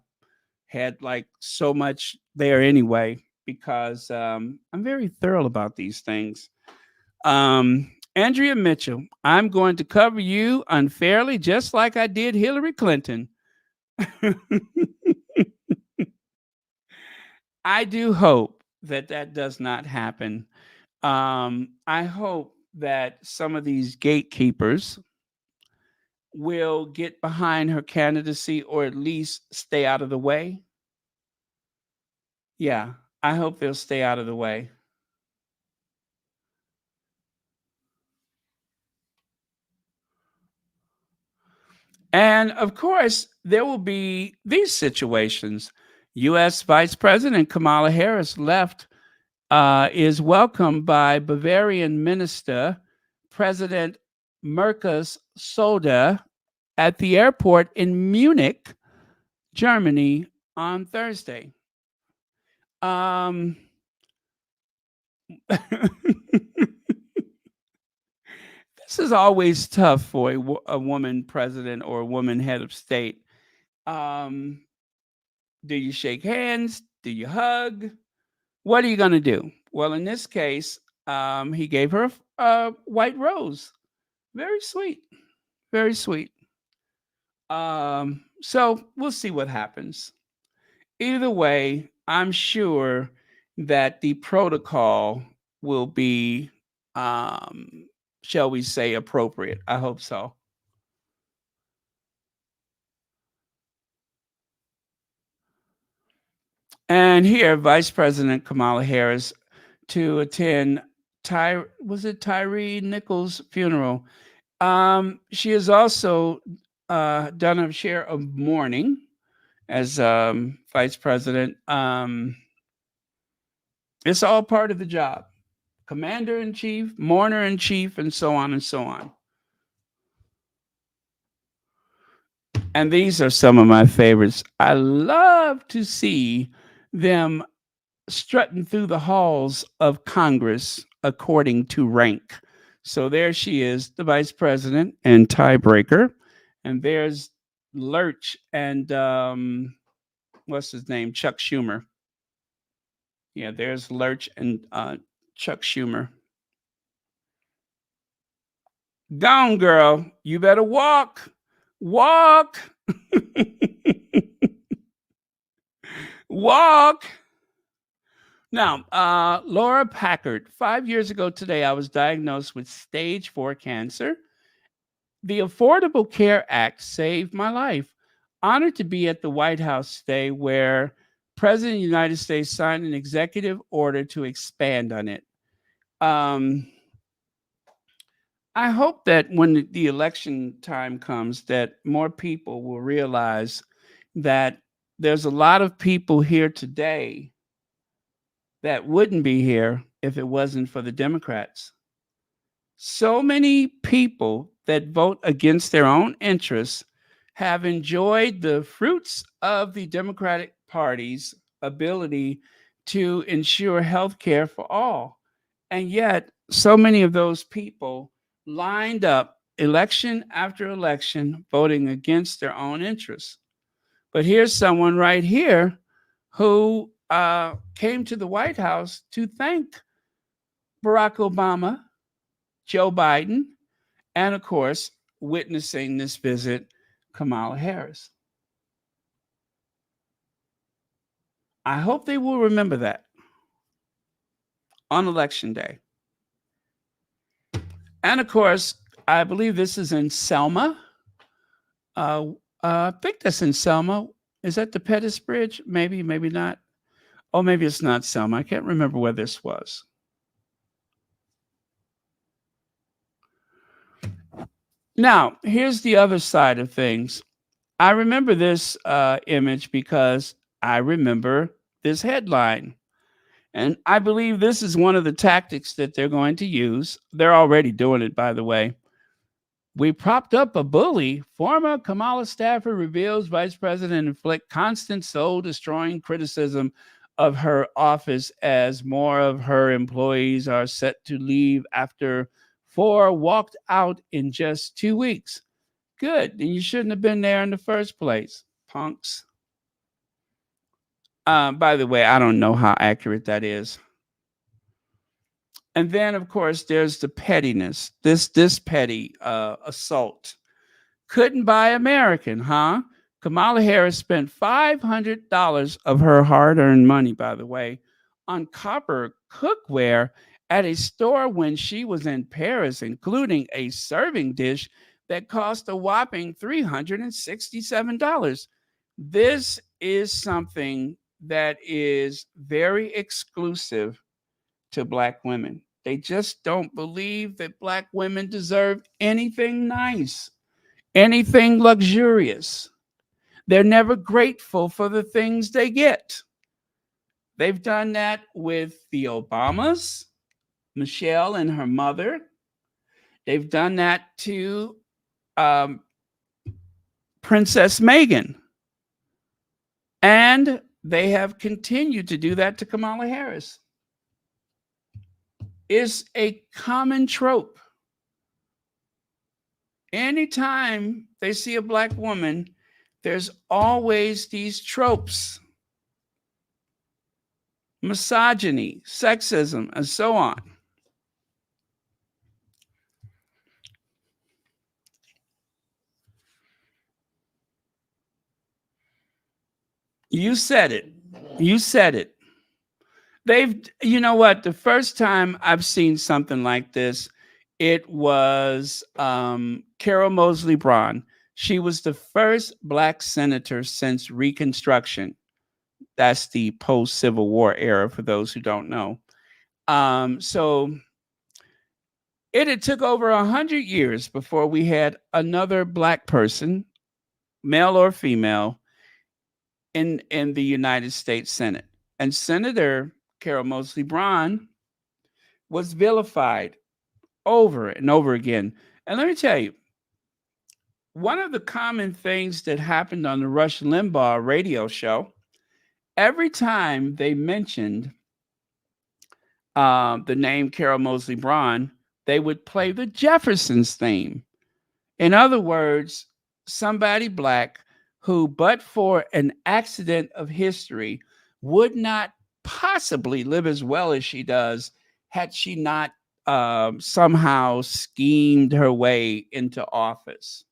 had like so much there anyway because I'm very thorough about these things. Andrea Mitchell, I'm going to cover you unfairly, just like I did Hillary Clinton. I do hope that that does not happen. I hope that some of these gatekeepers will get behind her candidacy or at least stay out of the way. Yeah, I hope they'll stay out of the way. And of course, there will be these situations. U.S. Vice President Kamala Harris left, is welcomed by Bavarian Minister President Merkus Soda at the airport in Munich, Germany, on Thursday. Um, this is always tough for a woman president or a woman head of state. Um, do you shake hands? Do you hug? What are you going to do? Well, in this case, he gave her a white rose. Very sweet. Very sweet. So we'll see what happens. Either way, I'm sure that the protocol will be, shall we say, appropriate. I hope so. And here, Vice President Kamala Harris to attend was it Tyree Nichols' funeral. She has also done a share of mourning as vice president. It's all part of the job. Commander in chief, mourner in chief, and so on and so on. And these are some of my favorites. I love to see them strutting through the halls of Congress according to rank. So there she is, the vice president and tiebreaker. And there's Lurch and what's his name? Chuck Schumer. Yeah, there's Lurch and Chuck Schumer. Gone, girl. You better walk. Walk. Walk. Now, Laura Packard, 5 years ago today, I was diagnosed with stage 4 cancer. The Affordable Care Act saved my life. Honored to be at the White House today, where President of the United States signed an executive order to expand on it. Um, I hope that when the election time comes, that more people will realize that there's a lot of people here today that wouldn't be here if it wasn't for the Democrats. So many people that vote against their own interests have enjoyed the fruits of the Democratic Party's ability to ensure health care for all. And yet, so many of those people lined up election after election voting against their own interests. But here's someone right here who came to the White House to thank Barack Obama, Joe Biden, and of course, witnessing this visit, Kamala Harris. I hope they will remember that on election day. And of course, I believe this is in Selma. I think that's in Selma. Is that the Pettus Bridge? Maybe, maybe not. Oh, maybe it's not Selma. I can't remember where this was. Now, here's the other side of things. I remember this image because I remember this headline. And I believe this is one of the tactics that they're going to use. They're already doing it, by the way. We propped up a bully. Former Kamala staffer reveals vice president inflict constant soul destroying criticism of her office as more of her employees are set to leave after four walked out in just 2 weeks. Good. Then you shouldn't have been there in the first place, punks. By the way, I don't know how accurate that is. And then, of course, there's the pettiness. This petty assault. Couldn't buy American, huh? Kamala Harris spent $500 of her hard-earned money, by the way, on copper cookware at a store when she was in Paris, including a serving dish that cost a whopping $367. This is something that is very exclusive to black women. They just don't believe that black women deserve anything nice, anything luxurious. They're never grateful for the things they get. They've done that with the Obamas, Michelle and her mother. They've done that to um, Princess Meghan. And they have continued to do that to Kamala Harris. It's a common trope. Anytime they see a black woman, there's always these tropes: misogyny, sexism, and so on. You said it. You said it. You know what? The first time I've seen something like this, it was Carol Moseley Braun. She was the first black senator since Reconstruction. That's the post Civil War era, for those who don't know. So it had took over 100 years before we had another black person, male or female, in the United States Senate. And Senator Carol Moseley Braun was vilified over and over again. And let me tell you, one of the common things that happened on the Rush Limbaugh radio show, every time they mentioned the name Carol Moseley Braun, they would play the Jeffersons theme. In other words, somebody black who, but for an accident of history, would not possibly live as well as she does had she not somehow schemed her way into office.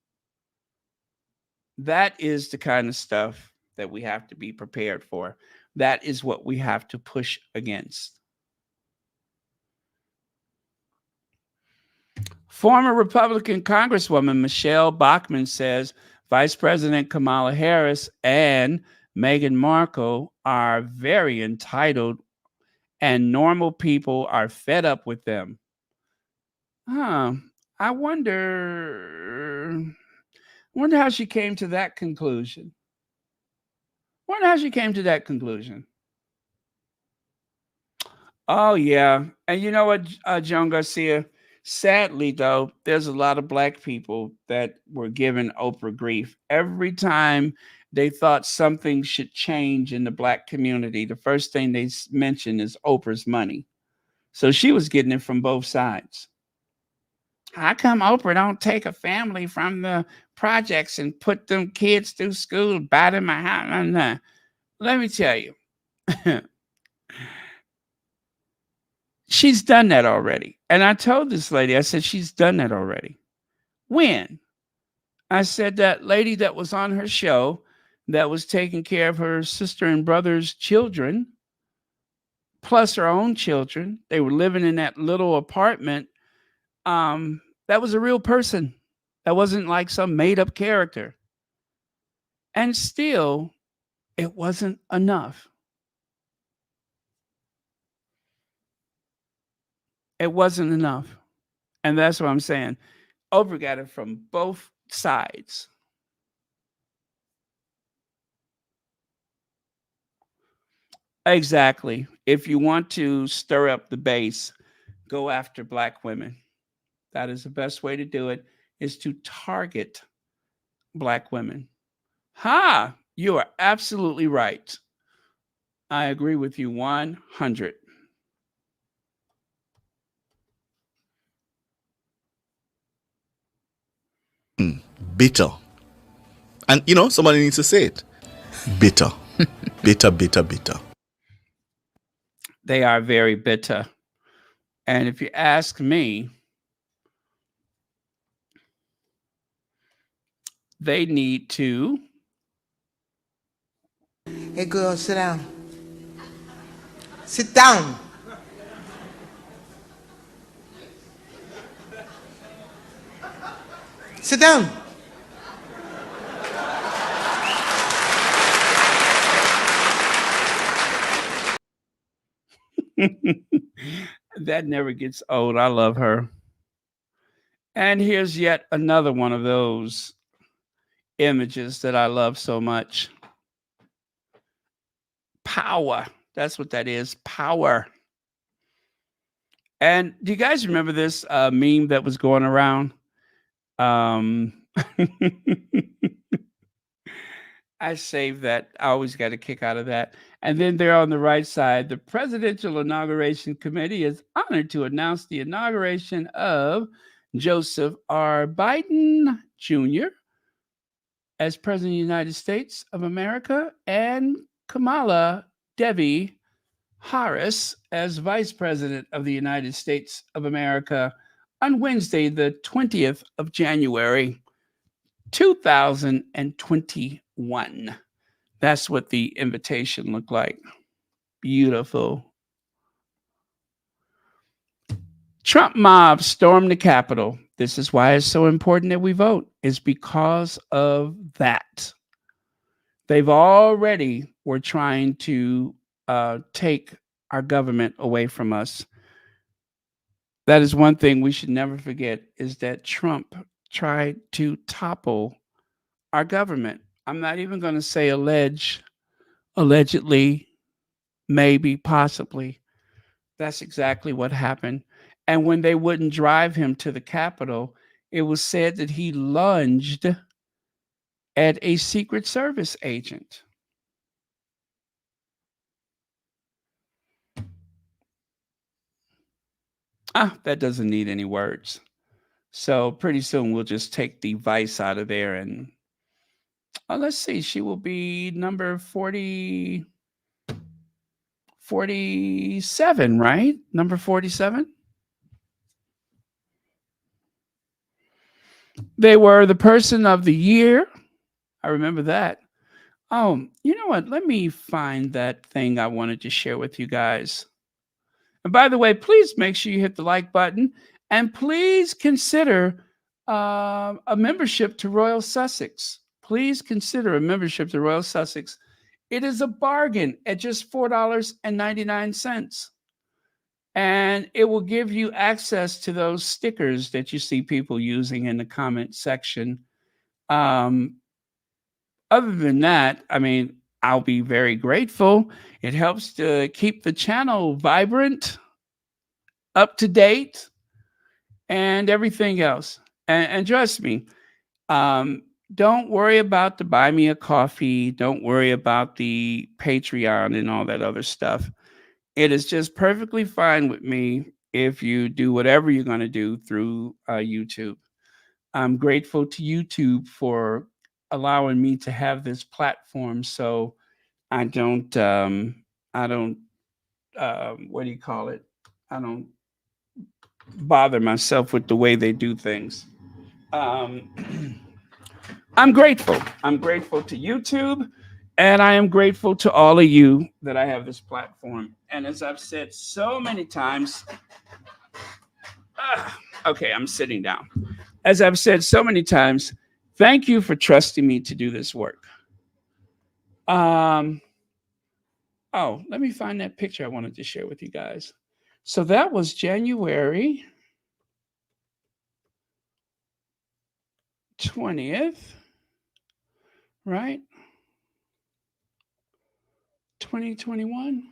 That is the kind of stuff that we have to be prepared for. That is what we have to push against. Former Republican Congresswoman Michelle Bachmann says Vice President Kamala Harris and Meghan Markle are very entitled and normal people are fed up with them. Huh. I wonder how she came to that conclusion. Wonder how she came to that conclusion. Oh yeah, and you know what, Joan Garcia? Sadly, though, there's a lot of black people that were giving Oprah grief every time they thought something should change in the black community. The first thing they mention is Oprah's money. So she was getting it from both sides. How come Oprah don't take a family from the projects and put them kids through school, buy them a house? Let me tell you, she's done that already. And I told this lady, I said, she's done that already. When? I said, that lady that was on her show that was taking care of her sister and brother's children, plus her own children, they were living in that little apartment. That was a real person. That wasn't like some made up character. And still, It wasn't enough. It wasn't enough. And that's what I'm saying. Oprah got it from both sides. Exactly. If you want to stir up the base, go after black women. That is the best way to do it, is to target black women. Ha! You are absolutely right. I agree with you 100. Bitter. And somebody needs to say it. Bitter. Bitter, bitter, bitter. They are very bitter. And if you ask me, they need to. Hey, girl, sit down. Sit down. Sit down. That never gets old. I love her. And here's yet another one of those images that I love so much. Power. That's what that is. Power. And do you guys remember this meme that was going around? Um, I saved that. I always got a kick out of that. And then there on the right side, the Presidential Inauguration Committee is honored to announce the inauguration of Joseph R. Biden Jr. as President of the United States of America and Kamala Devi Harris as Vice President of the United States of America on Wednesday, the 20th of January, 2021. That's what the invitation looked like. Beautiful. Trump mob stormed the Capitol. This is why it's so important that we vote, is because of that. They've already were trying to take our government away from us. That is one thing we should never forget, is that Trump tried to topple our government. I'm not even going to say allegedly, maybe, possibly. That's exactly what happened. And when they wouldn't drive him to the Capitol, it was said that he lunged at a Secret Service agent. That doesn't need any words. So pretty soon we'll just take the vice out of there and let's see, she will be number 47, right? Number 47. They were the person of the year. I remember that. You know what? Let me find that thing I wanted to share with you guys. And by the way, please make sure you hit the like button and please consider a membership to Royal Sussex. Please consider a membership to Royal Sussex. It is a bargain at just $4.99. And it will give you access to those stickers that you see people using in the comment section. Other than that, I mean, I'll be very grateful. It helps to keep the channel vibrant, up to date, and everything else. And trust me, don't worry about the buy me a coffee. Don't worry about the Patreon and all that other stuff. It is just perfectly fine with me if you do whatever you're going to do through YouTube. I'm grateful to YouTube for allowing me to have this platform, so I don't what do you call it? I don't bother myself with the way they do things. Um, I'm grateful. I'm grateful to YouTube, and I am grateful to all of you that I have this platform. And as I've said so many times, okay, I'm sitting down. As I've said so many times, thank you for trusting me to do this work. Um, oh, let me find that picture I wanted to share with you guys. So that was January 20th, right? 2021.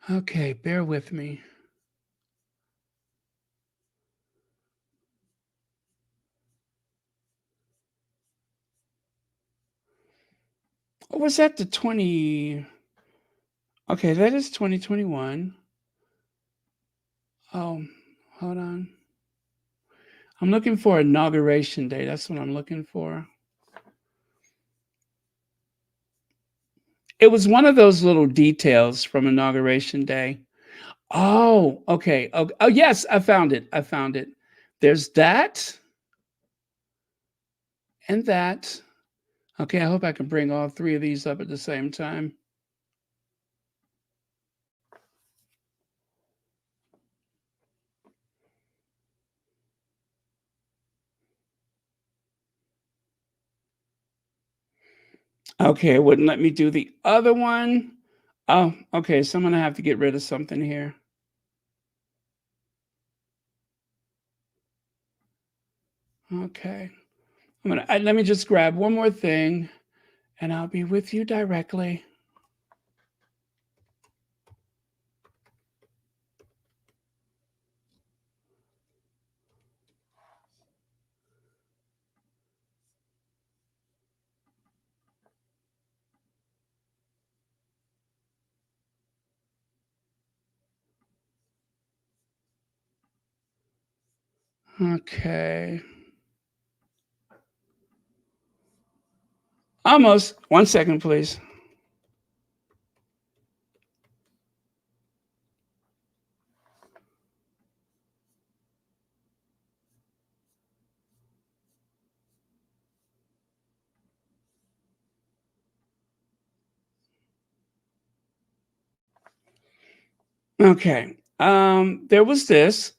Okay, bear with me. Or was that the 20? Okay, that is 2021. Oh, hold on. I'm looking for inauguration day. That's what I'm looking for. It was one of those little details from inauguration day. Oh, okay. Oh, yes, I found it. I found it. There's that and that. Okay, I hope I can bring all three of these up at the same time. Okay, it wouldn't let me do the other one. Oh, okay. So I'm going to have to get rid of something here. Okay. Let me just grab one more thing and I'll be with you directly. Okay. Almost. 1 second, please. Okay. There was this.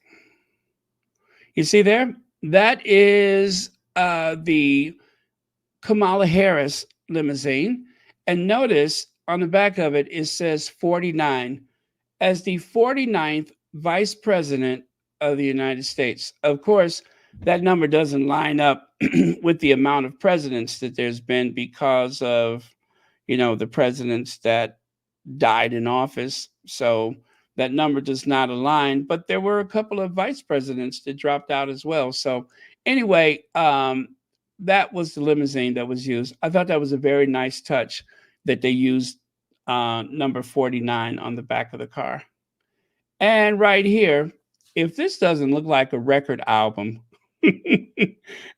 You see there? That is the Kamala Harris limousine. And notice on the back of it, it says 49 as the 49th vice president of the United States. Of course, that number doesn't line up with the amount of presidents that there's been because of, the presidents that died in office. So that number does not align, but there were a couple of vice presidents that dropped out as well. So anyway, that was the limousine that was used. I thought that was a very nice touch that they used number 49 on the back of the car. And right here, if this doesn't look like a record album,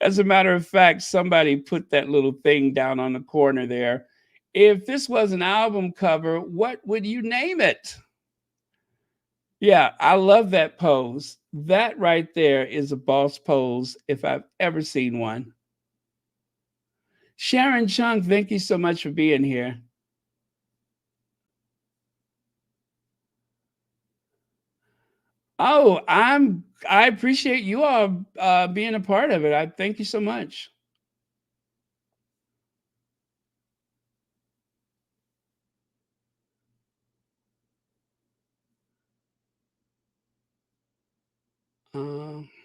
as a matter of fact, somebody put that little thing down on the corner there. If this was an album cover, what would you name it? Yeah, I love that pose. That right there is a boss pose if I've ever seen one. Sharon Chung, thank you so much for being here. Oh, I appreciate you all being a part of it. I thank you so much.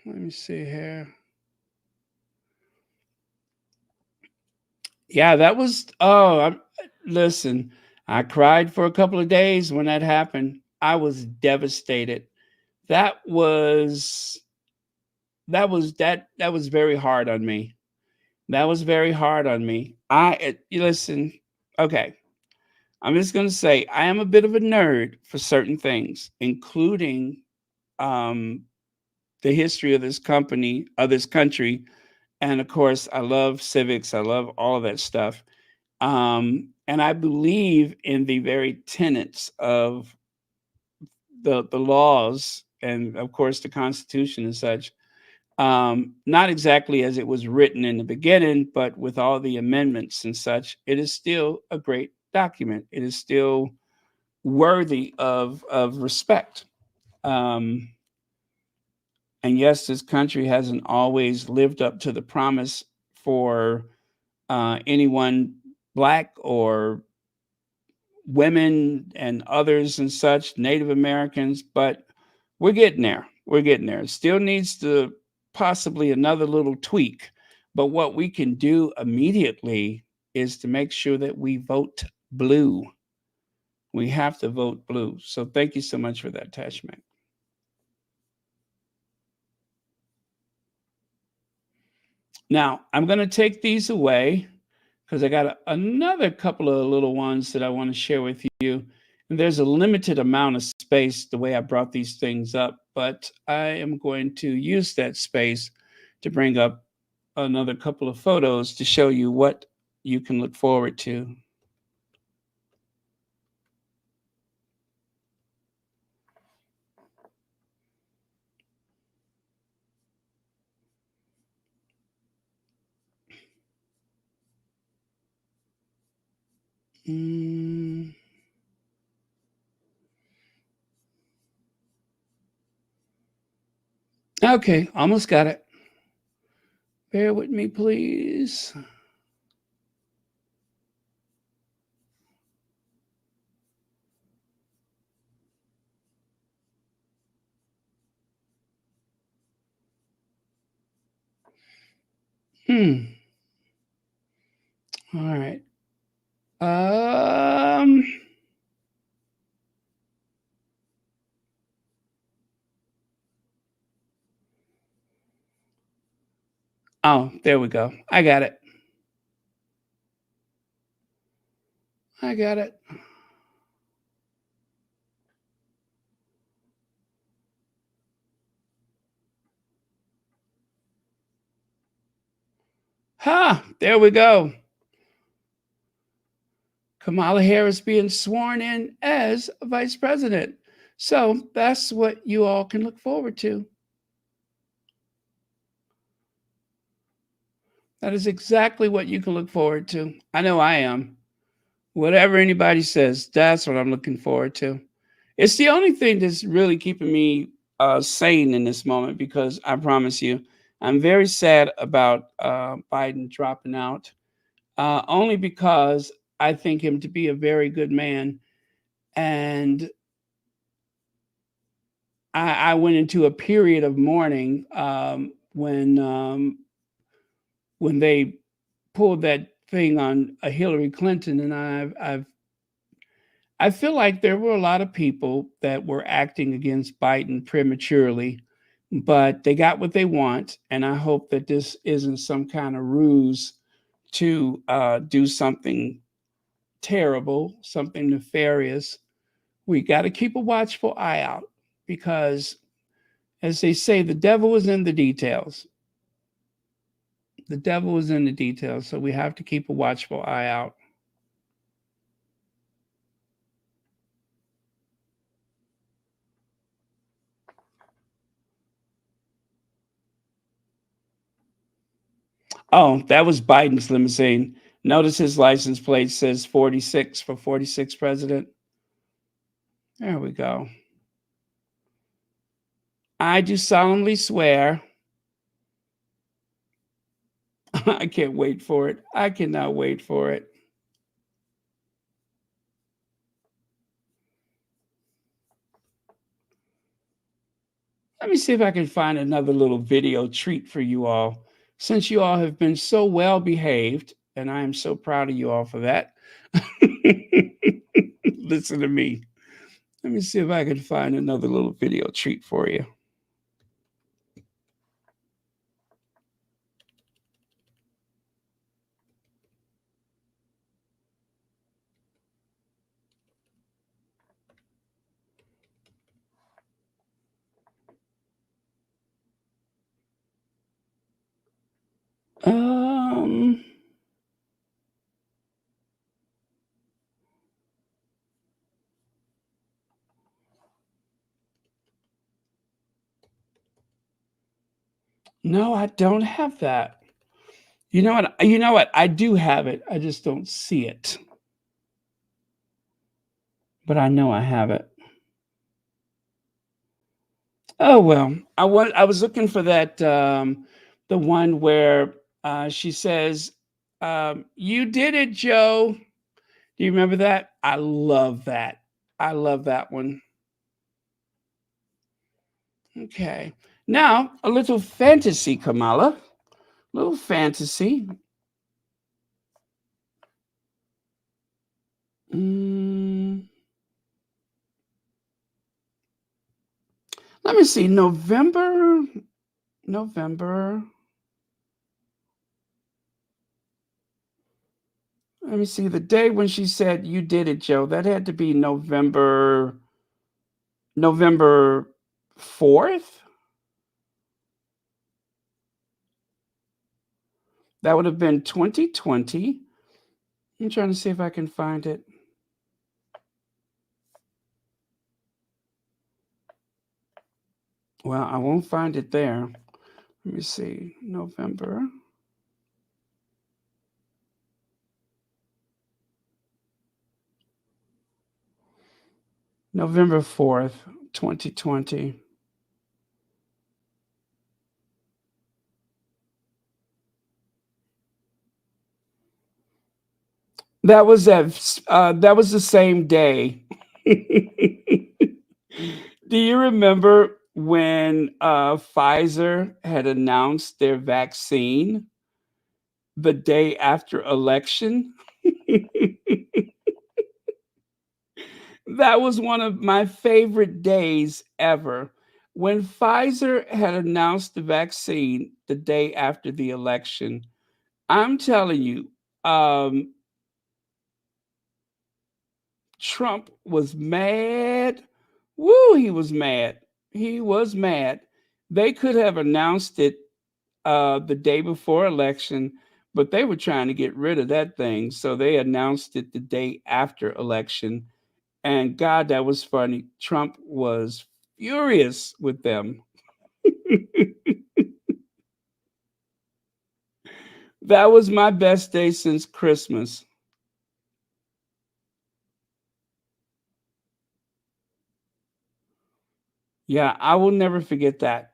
Let me see here. Yeah, that was. Listen, I cried for a couple of days when that happened. I was devastated. That was that was very hard on me. That was very hard on me. You listen. Okay, I'm just gonna say I am a bit of a nerd for certain things, including um, the history of this country, and of course, I love civics. I love all of that stuff. And I believe in the very tenets of the laws and, of course, the Constitution and such. Not exactly as it was written in the beginning, but with all the amendments and such, it is still a great document. It is still worthy of respect. Um, and yes, this country hasn't always lived up to the promise for anyone black or women and others and such, Native Americans, but we're getting there. We're getting there. It still needs to possibly another little tweak. But what we can do immediately is to make sure that we vote blue. We have to vote blue. So thank you so much for that attachment. Now, I'm going to take these away because I got another couple of little ones that I want to share with you. And there's a limited amount of space the way I brought these things up, but I am going to use that space to bring up another couple of photos to show you what you can look forward to. Mm. Okay, almost got it. Bear with me, please. Hmm. All right. Um. Oh, there we go. I got it. I got it. Ha! There we go. Kamala Harris being sworn in as vice president. So that's what you all can look forward to. That is exactly what you can look forward to. I know I am. Whatever anybody says, that's what I'm looking forward to. It's the only thing that's really keeping me sane in this moment because I promise you, I'm very sad about Biden dropping out, only because I think him to be a very good man. And I went into a period of mourning when they pulled that thing on Hillary Clinton, and I feel like there were a lot of people that were acting against Biden prematurely, but they got what they want, and I hope that this isn't some kind of ruse to do something terrible, something nefarious. We got to keep a watchful eye out because, as they say, the devil is in the details. The devil is in the details, so we have to keep a watchful eye out. Oh, that was Biden's limousine. Notice his license plate says 46 for 46 president. There we go. I do solemnly swear. I can't wait for it. I cannot wait for it. Let me see if I can find another little video treat for you all. Since you all have been so well behaved, and I am so proud of you all for that. Listen to me. Let me see if I can find another little video treat for you. Um, no, I don't have that. You know what? You know what? I do have it. I just don't see it. but I know I have it. Oh well, I was looking for that the one where she says, "You did it, Joe." Do you remember that? I love that. I love that one. Okay, now a little fantasy, Kamala. Little fantasy. Mm, let me see. November. November. Let me see. The day when she said, "You did it, Joe." That had to be November 4th. That would have been 2020. I'm trying to see if I can find it. Well, I won't find it there. Let me see. November 4th, 2020. That was the same day. Do you remember when Pfizer had announced their vaccine the day after election? That was one of my favorite days ever. When Pfizer had announced the vaccine the day after the election, I'm telling you, um, Trump was mad. Woo, he was mad. He was mad. They could have announced it the day before election, but they were trying to get rid of that thing. So they announced it the day after election. And God, that was funny. Trump was furious with them. That was my best day since Christmas. Yeah, I will never forget that.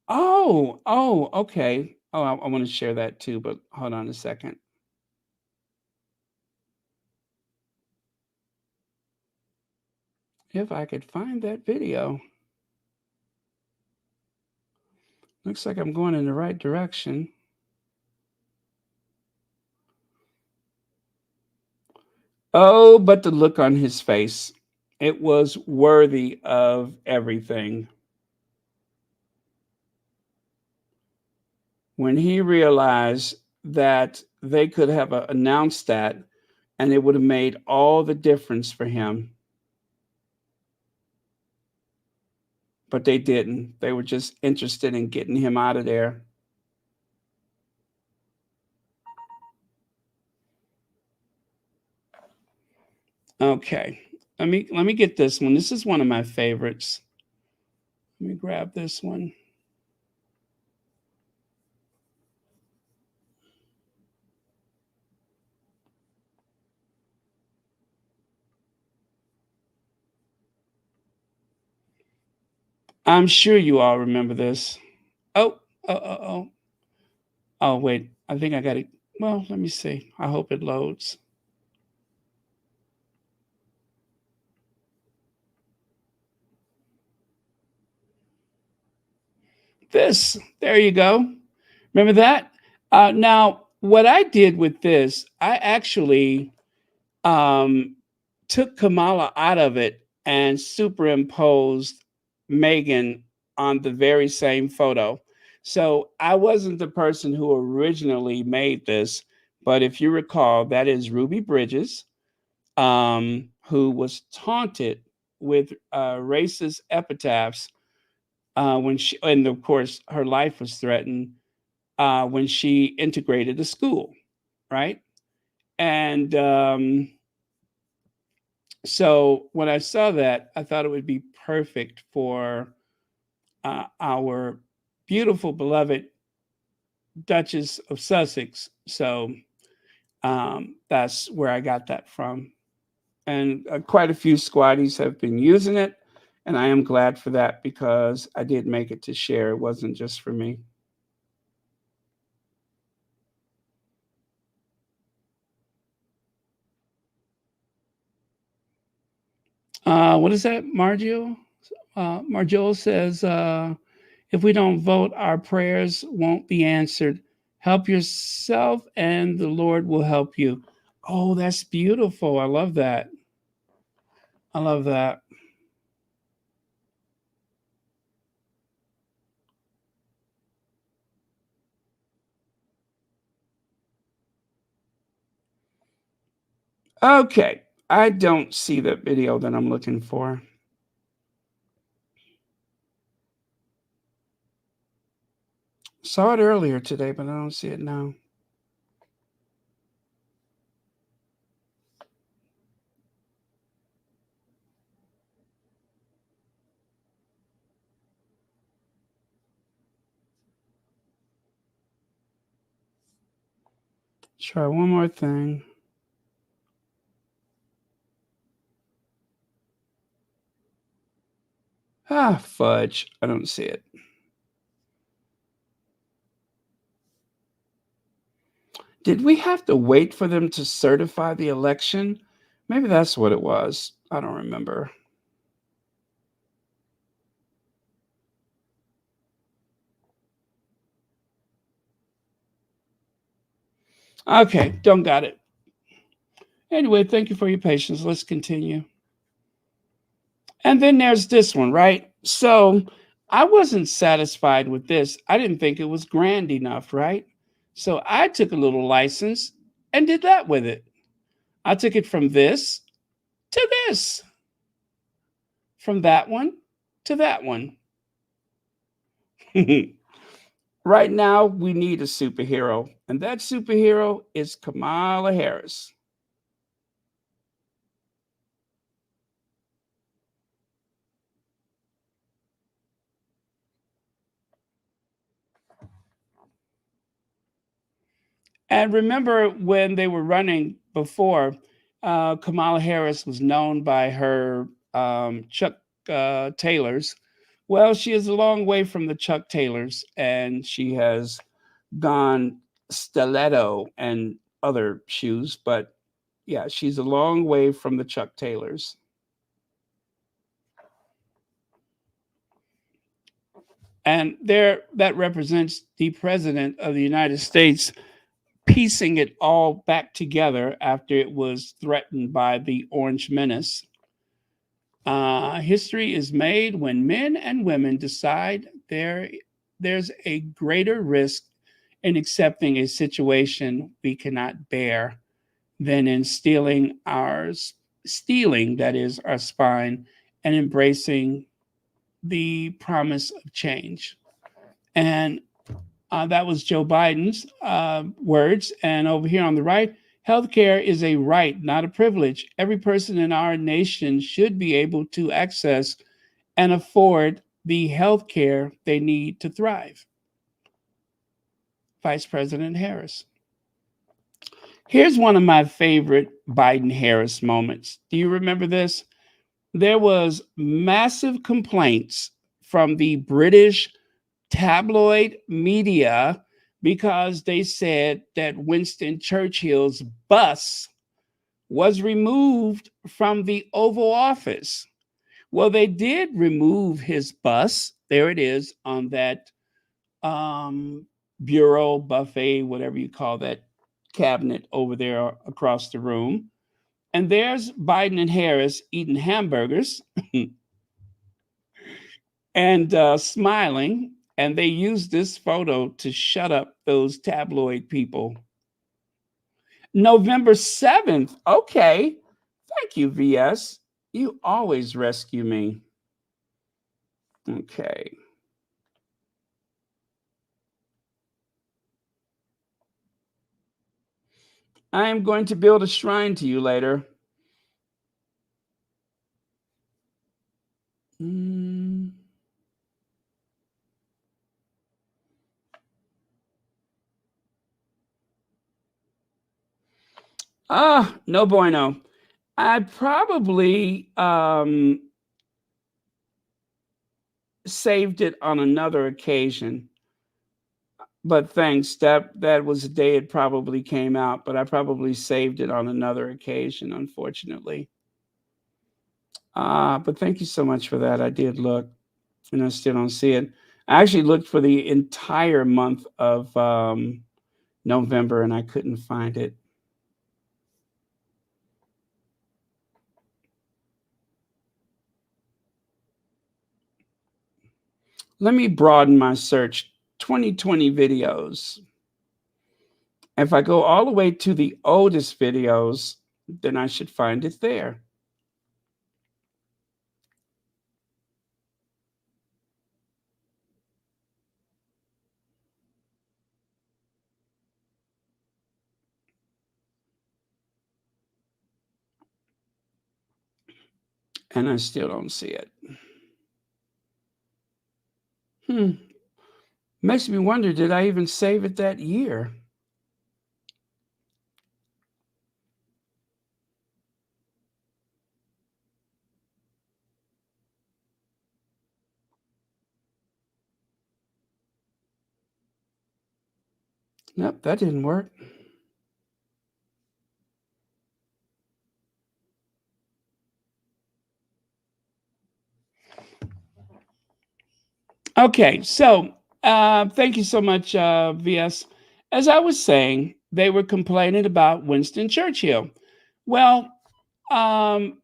Oh, okay. Oh, I want to share that too, but hold on a second. If I could find that video. Looks like I'm going in the right direction. Oh, but the look on his face. It was worthy of everything. When he realized that they could have announced that and it would have made all the difference for him, but they didn't. They were just interested in getting him out of there. Okay. Let me get this one. This is one of my favorites. Let me grab this one. I'm sure you all remember this. Oh, oh, oh, oh. Oh, wait. I think I got it. Well, let me see. I hope it loads. This. There you go. Remember that? Now, what I did with this, I actually um, took Kamala out of it and superimposed Megan on the very same photo. So I wasn't the person who originally made this, but if you recall, that is Ruby Bridges, who was taunted with racist epitaphs when she, and of course, her life was threatened when she integrated the school, right? And so when I saw that, I thought it would be perfect for our beautiful, beloved Duchess of Sussex. So that's where I got that from. And quite a few squatties have been using it. And I am glad for that because I did make it to share. It wasn't just for me. What is that, Margio? Margio says, if we don't vote, our prayers won't be answered. Help yourself, and the Lord will help you. Oh, that's beautiful. I love that. I love that. Okay. I don't see the video that I'm looking for. Saw it earlier today, but I don't see it now. Try one more thing. Ah, fudge. I don't see it. Did we have to wait for them to certify the election? Maybe that's what it was. I don't remember. Okay, don't got it. Anyway, thank you for your patience. Let's continue. And then there's this one, right? So I wasn't satisfied with this. I didn't think it was grand enough, right? So I took a little license and did that with it. I took it from this to this, from that one to that one. Right now, we need a superhero, and that superhero is Kamala Harris. And remember when they were running before, Kamala Harris was known by her Chuck Taylors. Well, she is a long way from the Chuck Taylors, and she has gone stiletto and other shoes, but yeah, she's a long way from the Chuck Taylors. And there, that represents the president of the United States piecing it all back together after it was threatened by the Orange Menace. History is made when men and women decide there's a greater risk in accepting a situation we cannot bear than in stealing, that is, our spine, and embracing the promise of change. And that was Joe Biden's words. And over here on the right, healthcare is a right, not a privilege. Every person in our nation should be able to access and afford the healthcare they need to thrive. Vice President Harris. Here's one of my favorite Biden Harris moments. Do you remember this? There was massive complaints from the British tabloid media because they said that Winston Churchill's bus was removed from the Oval Office. Well, they did remove his bus. There it is on that um, bureau, buffet, whatever you call that cabinet over there across the room. And there's Biden and Harris eating hamburgers and smiling. And they used this photo to shut up those tabloid people. November 7th. Okay. Thank you, VS. You always rescue me. Okay. I am going to build a shrine to you later. Mm. Ah, no bueno. I probably saved it on another occasion, but thanks. That was the day it probably came out, but I probably saved it on another occasion, unfortunately. But thank you so much for that. I did look, and I still don't see it. I actually looked for the entire month of November, and I couldn't find it. Let me broaden my search. 2020 videos. If I go all the way to the oldest videos, then I should find it there. And I still don't see it. Hmm. Makes me wonder, did I even save it that year? Nope, that didn't work. Okay, so thank you so much, VS. As I was saying, they were complaining about Winston Churchill. Well, um,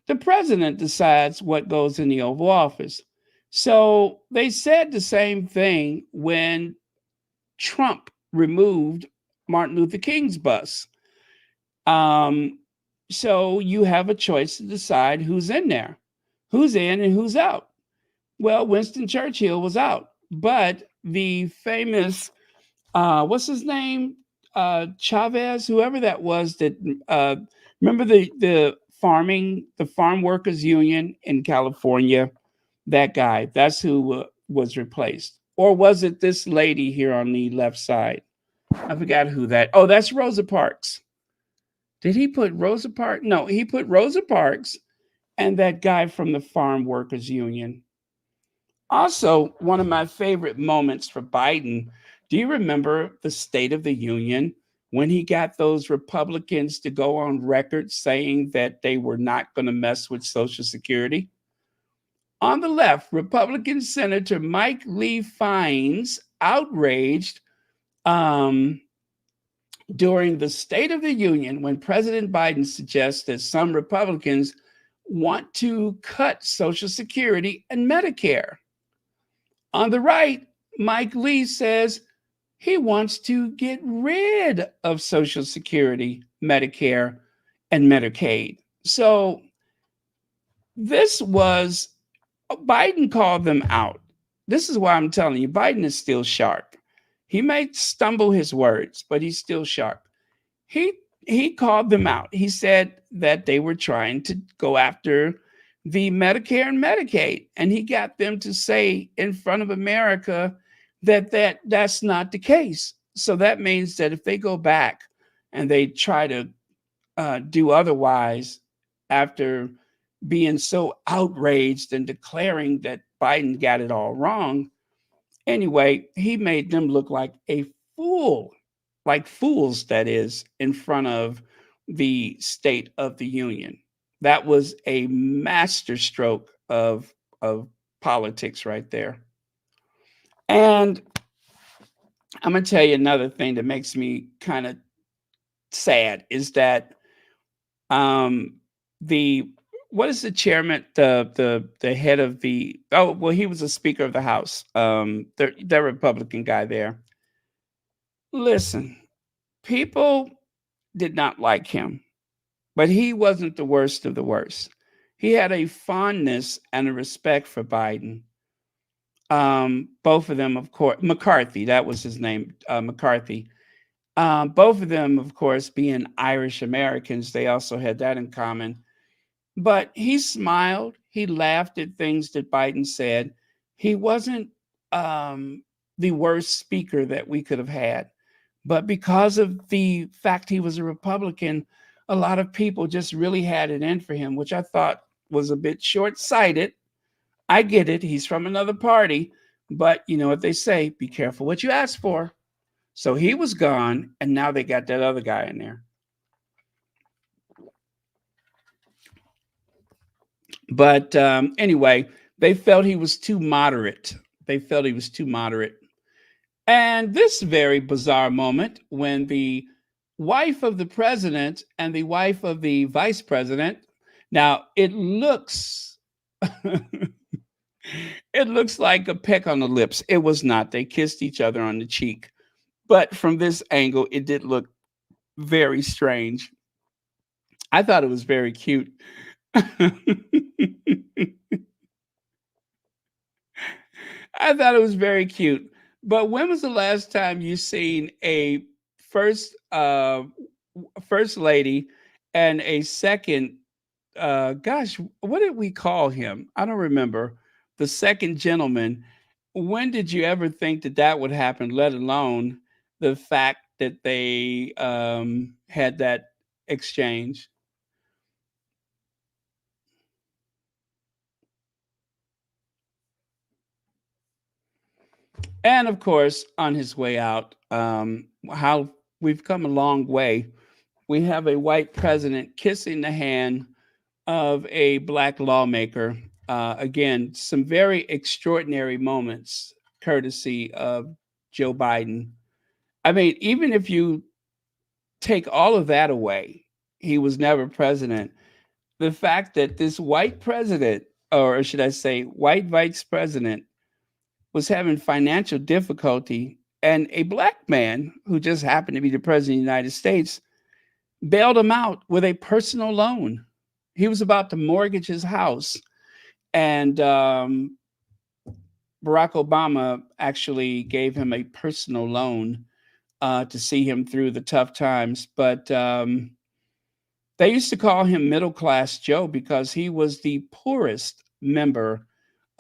the president decides what goes in the Oval Office. So they said the same thing when Trump removed Martin Luther King's bus. Um, so you have a choice to decide who's in there, who's in and who's out. Well, Winston Churchill was out, but the famous, what's his name? Chavez, whoever that was, that remember the farm workers union in California, that guy, that's who was replaced. Or was it this lady here on the left side? I forgot who that. Oh, that's Rosa Parks. Did he put Rosa Parks? No, he put Rosa Parks and that guy from the farm workers union. Also, one of my favorite moments for Biden, do you remember the State of the Union when he got those Republicans to go on record saying that they were not going to mess with Social Security? On the left, Republican Senator Mike Lee Fines outraged um, during the State of the Union when President Biden suggests that some Republicans want to cut Social Security and Medicare. On the right, Mike Lee says he wants to get rid of Social Security, Medicare, and Medicaid. So this was, Biden called them out. This is why I'm telling you, Biden is still sharp. He may stumble his words, but he's still sharp. He he called them out. He said that they were trying to go after the Medicare and Medicaid, and he got them to say in front of America that that's not the case. So that means that if they go back and they try to do otherwise after being so outraged and declaring that Biden got it all wrong, anyway, he made them look like a fool, like fools, that is, in front of the State of the Union. That was a masterstroke of politics right there. And I'm gonna tell you another thing that makes me kind of sad is that um the what is the chairman, the head of the, oh well, he was a speaker of the House, the Republican guy there. Listen, people did not like him, but he wasn't the worst of the worst. He had a fondness and a respect for Biden. Both of them, of course, McCarthy, that was his name, McCarthy. Both of them, of course, being Irish Americans, they also had that in common. But he smiled, he laughed at things that Biden said. He wasn't the worst speaker that we could have had. But because of the fact he was a Republican, a lot of people just really had it in for him, which I thought was a bit short sighted. I get it. He's from another party, but you know what they say, be careful what you ask for. So he was gone, and now they got that other guy in there. But anyway, they felt he was too moderate. They felt he was too moderate. And this very bizarre moment when the wife of the president and the wife of the vice president, now it looks it looks like a peck on the lips. It was not. They kissed each other on the cheek. But from this angle, it did look very strange. I thought it was very cute. I thought it was very cute. But when was the last time you seen a first first lady and a second gosh, what did we call him? I don't remember. The second gentleman. When did you ever think that that would happen, let alone the fact that they had that exchange? And of course, on his way out, how we've come a long way. We have a white president kissing the hand of a black lawmaker. Again, some very extraordinary moments, courtesy of Joe Biden. I mean, even if you take all of that away, he was never president. The fact that this white president, or should I say, white vice president, was having financial difficulty, and a black man who just happened to be the president of the United States bailed him out with a personal loan. He was about to mortgage his house, and Barack Obama actually gave him a personal loan to see him through the tough times. But they used to call him Middle Class Joe because he was the poorest member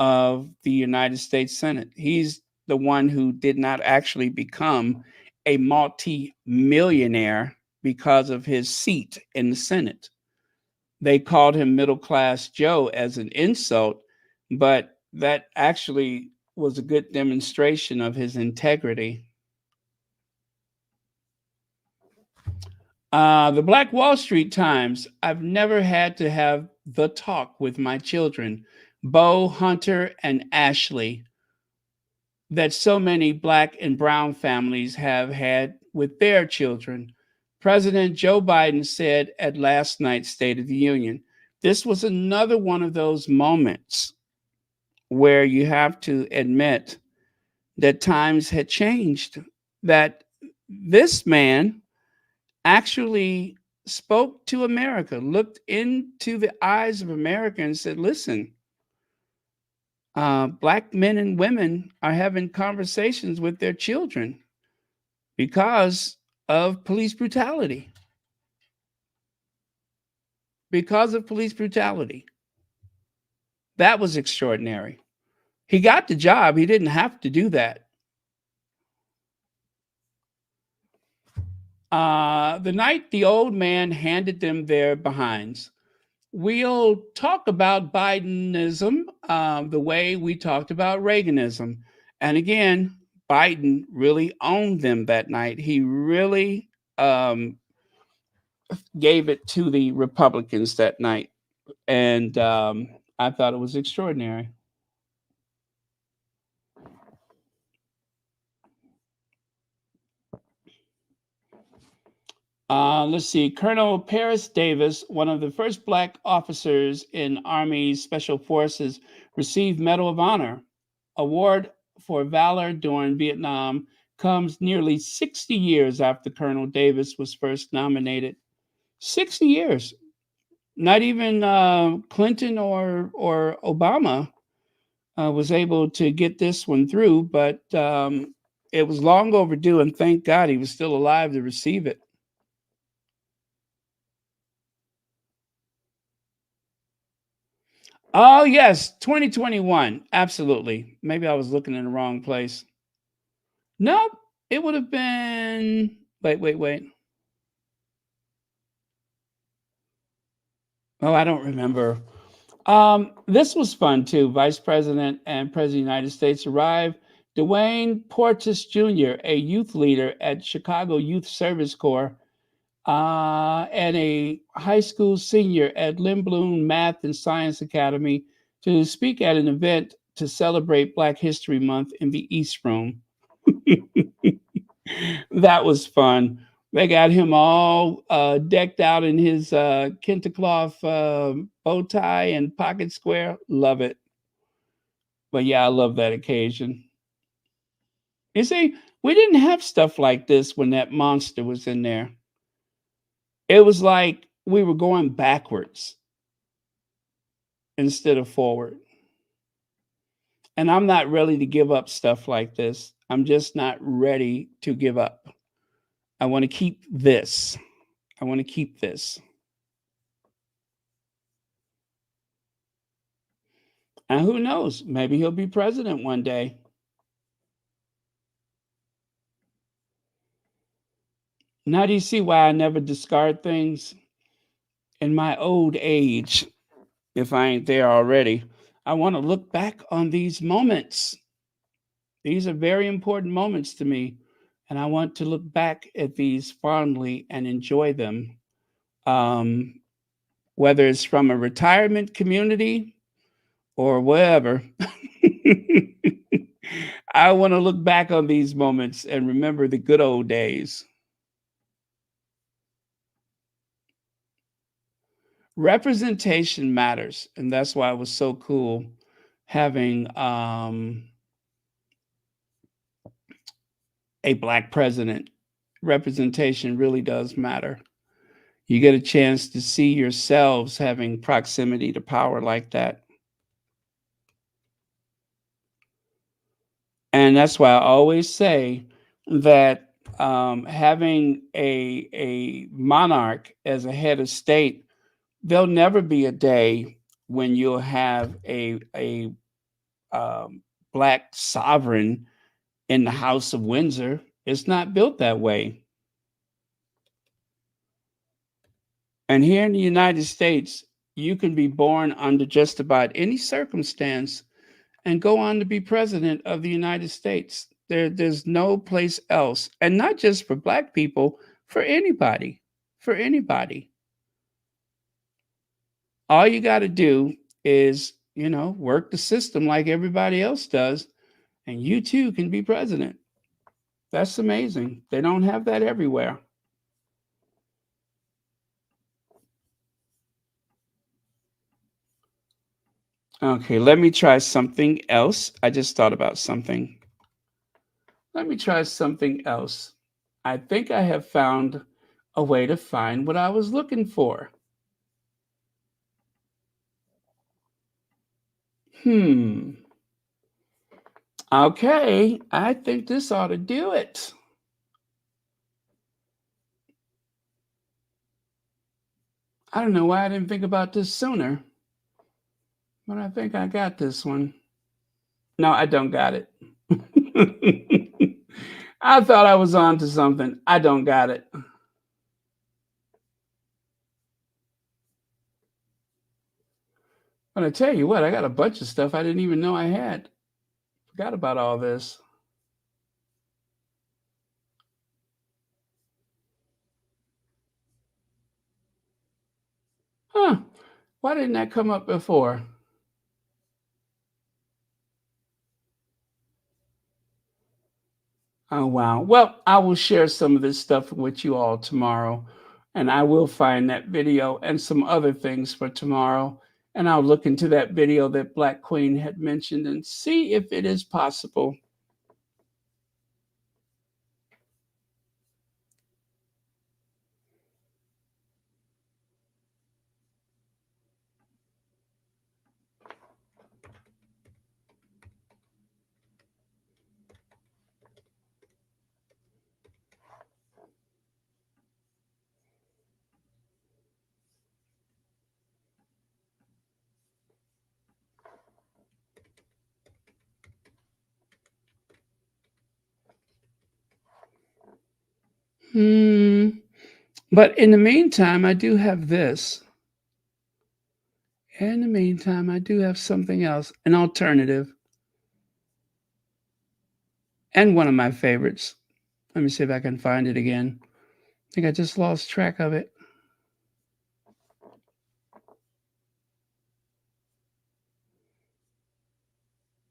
of the United States Senate. He's the one who did not actually become a multi-millionaire because of his seat in the Senate. They called him Middle Class Joe as an insult, but that actually was a good demonstration of his integrity. The Black Wall Street Times. I've never had to have the talk with my children, Bo, Hunter, and Ashley, that so many black and brown families have had with their children. President Joe Biden said at last night's State of the Union, this was another one of those moments where you have to admit that times had changed, that this man actually spoke to America, looked into the eyes of America and said, listen, black men and women are having conversations with their children because of police brutality. Because of police brutality. That was extraordinary. He got the job. He didn't have to do that. The night the old man handed them their behinds, we'll talk about Bidenism the way we talked about Reaganism. And again, Biden really owned them that night. He really gave it to the Republicans that night. And I thought it was extraordinary. Let's see. Colonel Paris Davis, one of the first black officers in Army Special Forces, received Medal of Honor. Award for valor during Vietnam comes nearly 60 years after Colonel Davis was first nominated. 60 years. Not even Clinton or Obama was able to get this one through, but it was long overdue, and thank God he was still alive to receive it. Oh, yes, 2021. Absolutely. Maybe I was looking in the wrong place. Nope, it would have been. Wait. Oh, I don't remember. This was fun too. Vice President and President of the United States arrived. Dwayne Portis Jr., a youth leader at Chicago Youth Service Corps, and a high school senior at Lindblom Math and Science Academy, to speak at an event to celebrate Black History Month in the East Room. That was fun. They got him all decked out in his kente cloth bow tie and pocket square. Love it. But yeah, I love that occasion. You see, we didn't have stuff like this when that monster was in there. It was like we were going backwards instead of forward. And I'm not ready to give up stuff like this. I'm just not ready to give up. I want to keep this. I want to keep this. And who knows? Maybe he'll be president one day. Now, do you see why I never discard things? In my old age, if I ain't there already, I want to look back on these moments. These are very important moments to me. And I want to look back at these fondly and enjoy them. Um, whether it's from a retirement community or wherever. I want to look back on these moments and remember the good old days. Representation matters, and that's why it was so cool having a black president. Representation really does matter. You get a chance to see yourselves having proximity to power like that. And that's why I always say that having a monarch as a head of state, there'll never be a day when you'll have a black sovereign in the House of Windsor. It's not built that way. And here in the United States, you can be born under just about any circumstance and go on to be president of the United States. There's no place else, and not just for black people, for anybody, for anybody. All you got to do is, work the system like everybody else does, and you too can be president. That's amazing. They don't have that everywhere. Okay, let me try something else. I just thought about something. Let me try something else. I think I have found a way to find what I was looking for. Hmm. Okay, I think this ought to do it. I don't know why I didn't think about this sooner, but I think I got this one. No, I don't got it. I thought I was on to something. I don't got it. But I tell you what, I got a bunch of stuff I didn't even know I had. Forgot about all this. Huh. Why didn't that come up before? Oh, wow. Well, I will share some of this stuff with you all tomorrow. And I will find that video and some other things for tomorrow. And I'll look into that video that Black Queen had mentioned and see if it is possible. Hmm. But in the meantime, I do have this. In the meantime, I do have something else, an alternative, and one of my favorites. Let me see if I can find it again. I think I just lost track of it.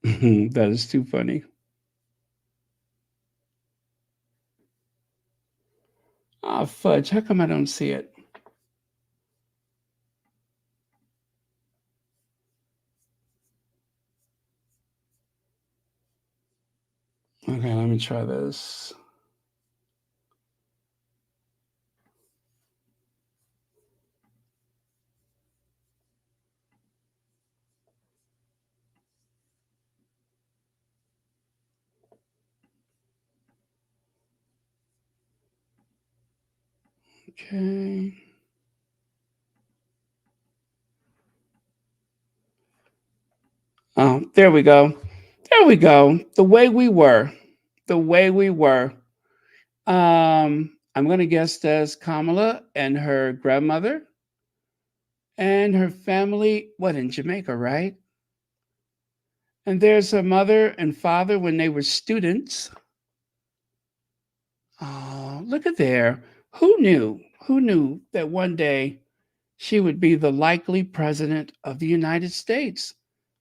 That is too funny. Oh, fudge. How come I don't see it? Okay, let me try this. Okay. Oh, there we go. There we go. The way we were. The way we were. I'm gonna guess that's Kamala and her grandmother and her family. What, in Jamaica, right? And there's her mother and father when they were students. Oh, look at there. Who knew? Who knew that one day she would be the likely president of the United States?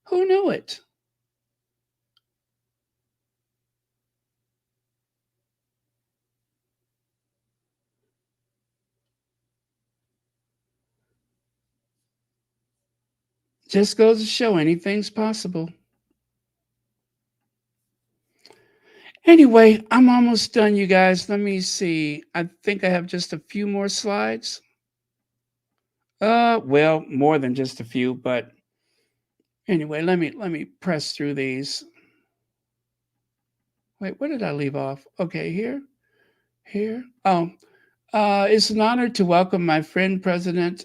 Who knew it? Just goes to show anything's possible. Anyway, I'm almost done, you guys. Let me see. I think I have just a few more slides. Well, more than just a few, but anyway, let me press through these. Wait, where did I leave off? Okay, here. Oh, it's an honor to welcome my friend President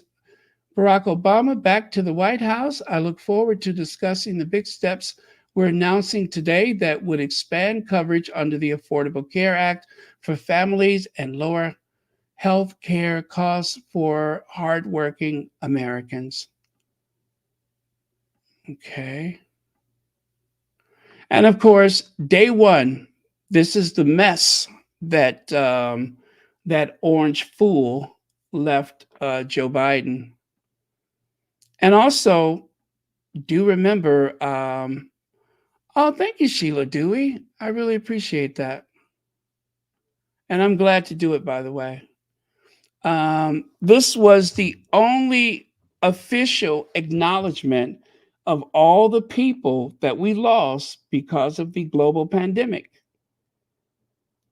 Barack Obama back to the White House. I look forward to discussing the big steps we're announcing today that would expand coverage under the Affordable Care Act for families and lower health care costs for hardworking Americans. Okay. And of course, day one, this is the mess that that orange fool left Joe Biden. And also, do remember, oh, thank you, Sheila Dewey. I really appreciate that. And I'm glad to do it, by the way. This was the only official acknowledgement of all the people that we lost because of the global pandemic.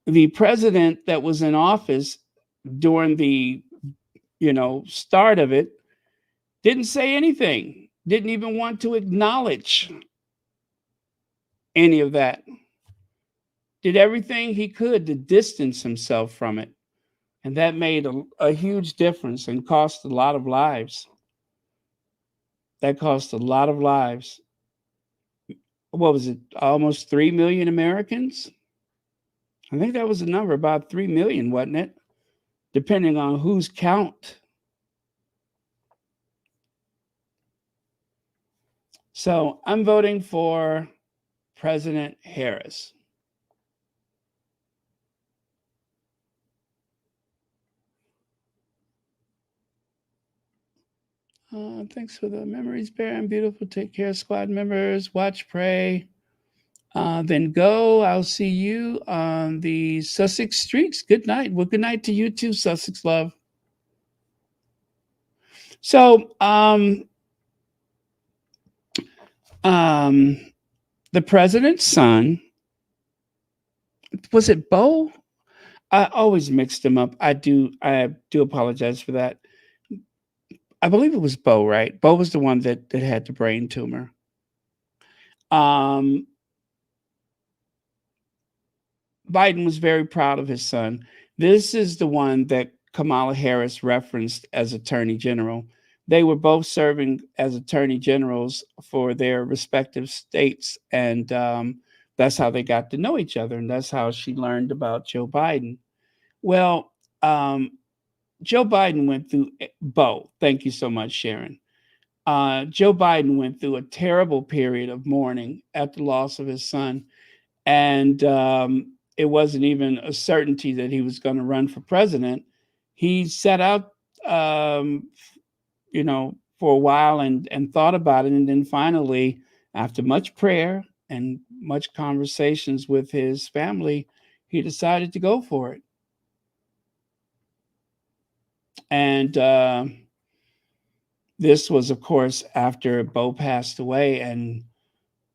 The president that was in office during the start of it didn't say anything, didn't even want to acknowledge any of that, did everything he could to distance himself from it. And that made a huge difference and cost a lot of lives. That cost a lot of lives. What was it? Almost 3 million Americans? I think that was the number, about 3 million, wasn't it? Depending on whose count. So I'm voting for President Harris. Thanks for the memories, Bear and Beautiful. Take care, squad members. Watch, pray. Then go. I'll see you on the Sussex streets. Good night. Well, good night to you too, Sussex love. So, um, the president's son, was it Bo? I always mixed them up. I do apologize for that. I believe it was Bo, right? Bo was the one that had the brain tumor. Um, Biden was very proud of his son. This is the one that Kamala Harris referenced as Attorney General. They were both serving as Attorney Generals for their respective states, and that's how they got to know each other, and that's how she learned about Joe Biden. Well, Joe Biden went through Bo. Thank you so much, Sharon. Joe Biden went through a terrible period of mourning at the loss of his son. And it wasn't even a certainty that he was going to run for president. He set out, um, for a while and thought about it. And then finally, after much prayer and much conversations with his family, he decided to go for it. And this was, of course, after Bo passed away. And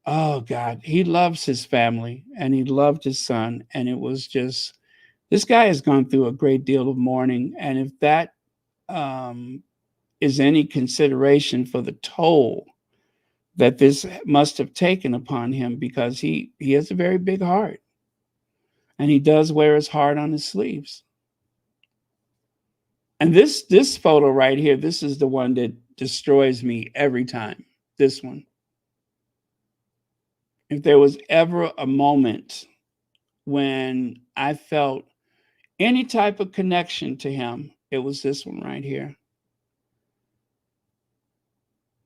oh, God, he loves his family and he loved his son. And it was just, this guy has gone through a great deal of mourning. And if that um, is any consideration for the toll that this must have taken upon him, because he has a very big heart and he does wear his heart on his sleeves. And this photo right here, this is the one that destroys me every time. This one. If there was ever a moment when I felt any type of connection to him, it was this one right here.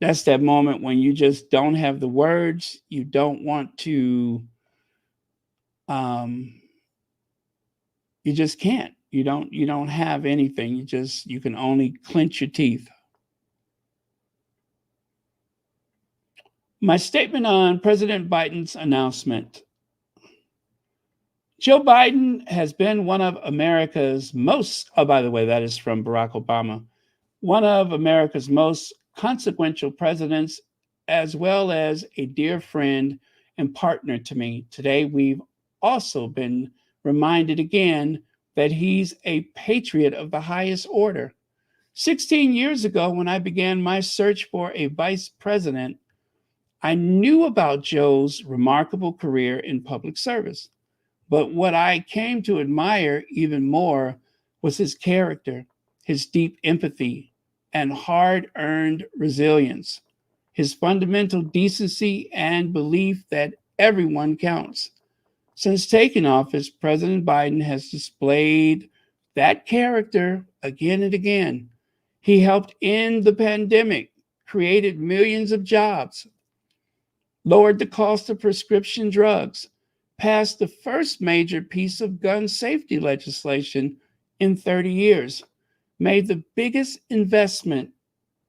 That's that moment when you just don't have the words. You don't want to, you just can't. You don't have anything. You can only clench your teeth. My statement on President Biden's announcement. Joe Biden has been one of America's most, oh, by the way, that is from Barack Obama, one of America's most consequential presidents, as well as a dear friend and partner to me. Today, we've also been reminded again that he's a patriot of the highest order. 16 years ago, when I began my search for a vice president, I knew about Joe's remarkable career in public service. But what I came to admire even more was his character, his deep empathy, and hard earned resilience, his fundamental decency and belief that everyone counts. Since taking office, President Biden has displayed that character again and again. He helped end the pandemic, created millions of jobs, lowered the cost of prescription drugs, passed the first major piece of gun safety legislation in 30 years, made the biggest investment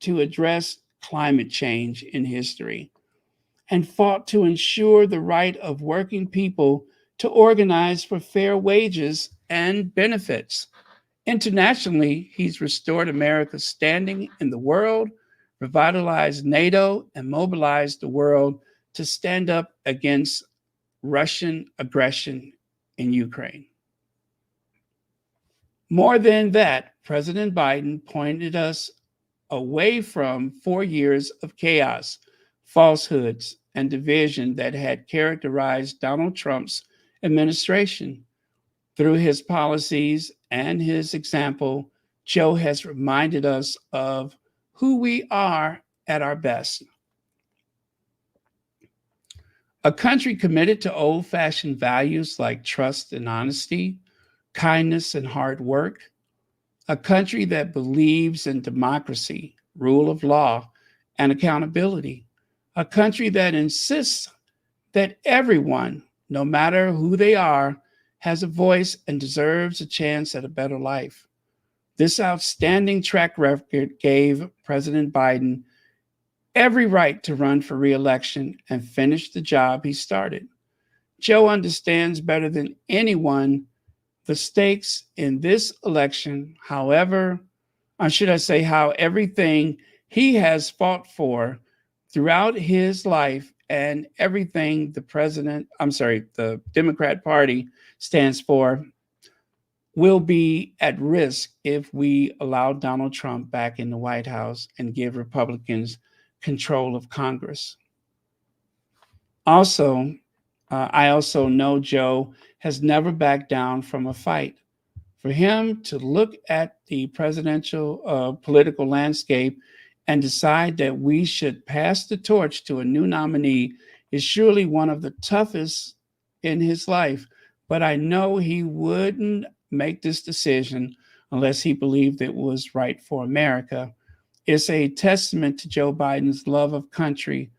to address climate change in history, and fought to ensure the right of working people to organize for fair wages and benefits. Internationally, he's restored America's standing in the world, revitalized NATO, and mobilized the world to stand up against Russian aggression in Ukraine. More than that, President Biden pointed us away from 4 years of chaos, falsehoods, and division that had characterized Donald Trump's administration. Through his policies and his example, Joe has reminded us of who we are at our best. A country committed to old fashioned values like trust and honesty, kindness and hard work. A country that believes in democracy, rule of law, and accountability. A country that insists that everyone, no matter who they are, has a voice and deserves a chance at a better life. This outstanding track record gave President Biden every right to run for re-election and finish the job he started. Joe understands better than anyone the stakes in this election, however, or should I say, how everything he has fought for throughout his life and everything the Democrat Party stands for will be at risk if we allow Donald Trump back in the White House and give Republicans control of Congress. I also know Joe has never backed down from a fight. For him to look at the presidential political landscape and decide that we should pass the torch to a new nominee is surely one of the toughest in his life. But I know he wouldn't make this decision unless he believed it was right for America It's a testament to Joe Biden's love of country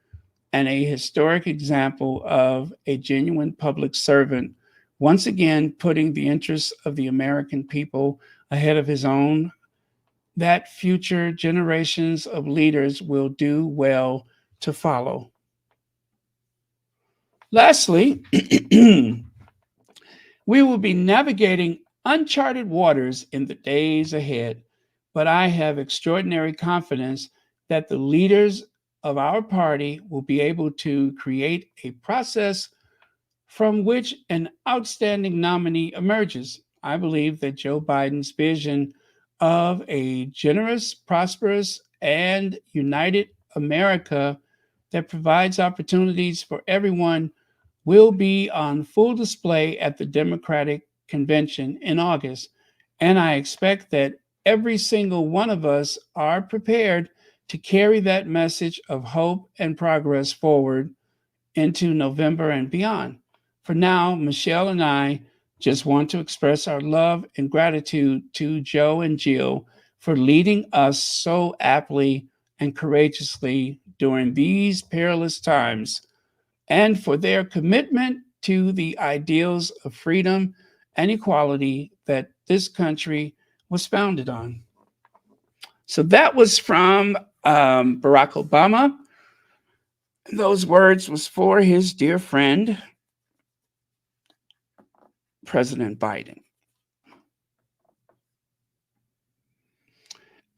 and a historic example of a genuine public servant, once again putting the interests of the American people ahead of his own, that future generations of leaders will do well to follow. Lastly, we will be navigating uncharted waters in the days ahead, but I have extraordinary confidence that the leaders of our party will be able to create a process from which an outstanding nominee emerges. I believe that Joe Biden's vision of a generous, prosperous, and united America that provides opportunities for everyone will be on full display at the Democratic convention in August. And I expect that every single one of us are prepared to carry that message of hope and progress forward into November and beyond. For now, Michelle and I just want to express our love and gratitude to Joe and Jill for leading us so aptly and courageously during these perilous times, and for their commitment to the ideals of freedom and equality that this country was founded on. So that was from Barack Obama. Those words was for his dear friend, President Biden.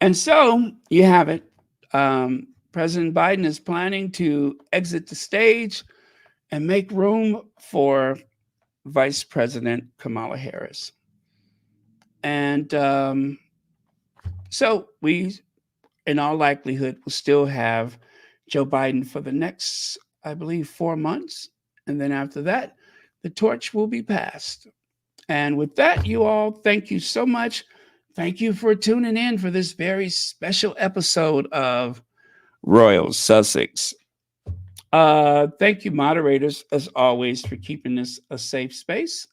And so you have it. President Biden is planning to exit the stage and make room for Vice President Kamala Harris. And so we, in all likelihood, will still have Joe Biden for the next, I believe, 4 months. And then after that, the torch will be passed. And with that, you all, thank you so much. Thank you for tuning in for this very special episode of Royal Sussex. Thank you, moderators, as always, for keeping this a safe space.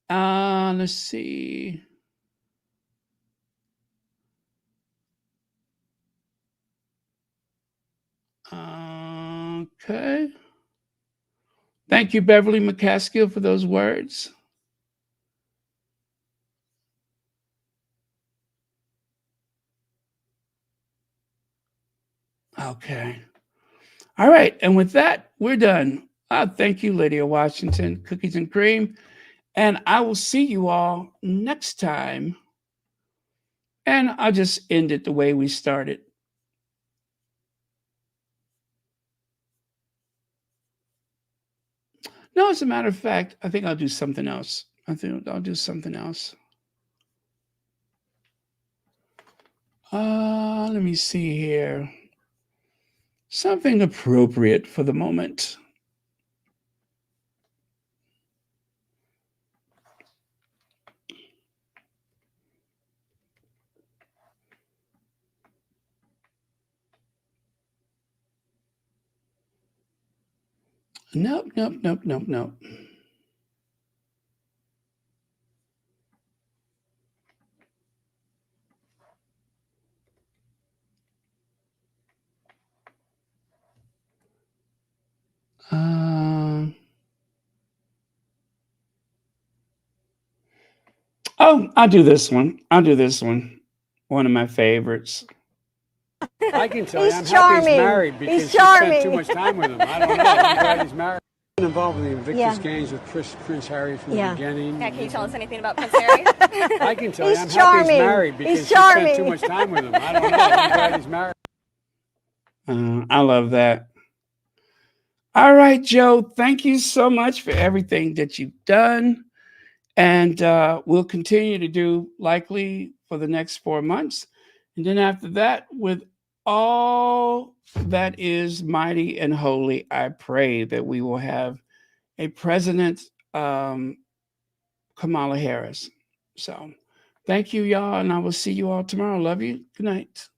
Let's see. Okay. Thank you, Beverly McCaskill, for those words. Okay. All right. And with that, we're done. Thank you, Lydia Washington, Cookies and Cream. And I will see you all next time. And I'll just end it the way we started. No, as a matter of fact, I think I'll do something else. I'll do something else. Let me see here. Something appropriate for the moment. Nope. I'll do this one. One of my favorites. I can tell you, I'm happy he's married because he spent too much time with him. I don't know. I'm glad he's married. Been involved in the Invictus Games with Prince Harry from the beginning. Yeah, can you tell us anything about Prince Harry? I can tell you, I'm happy he's married because he spent too much time with him. I don't know. I'm glad he's married. I love that. All right, Joe, thank you so much for everything that you've done. And we'll continue to do likely for the next 4 months. And then after that, with all that is mighty and holy, I pray that we will have a President Kamala Harris. So thank you, y'all. And I will see you all tomorrow. Love you. Good night.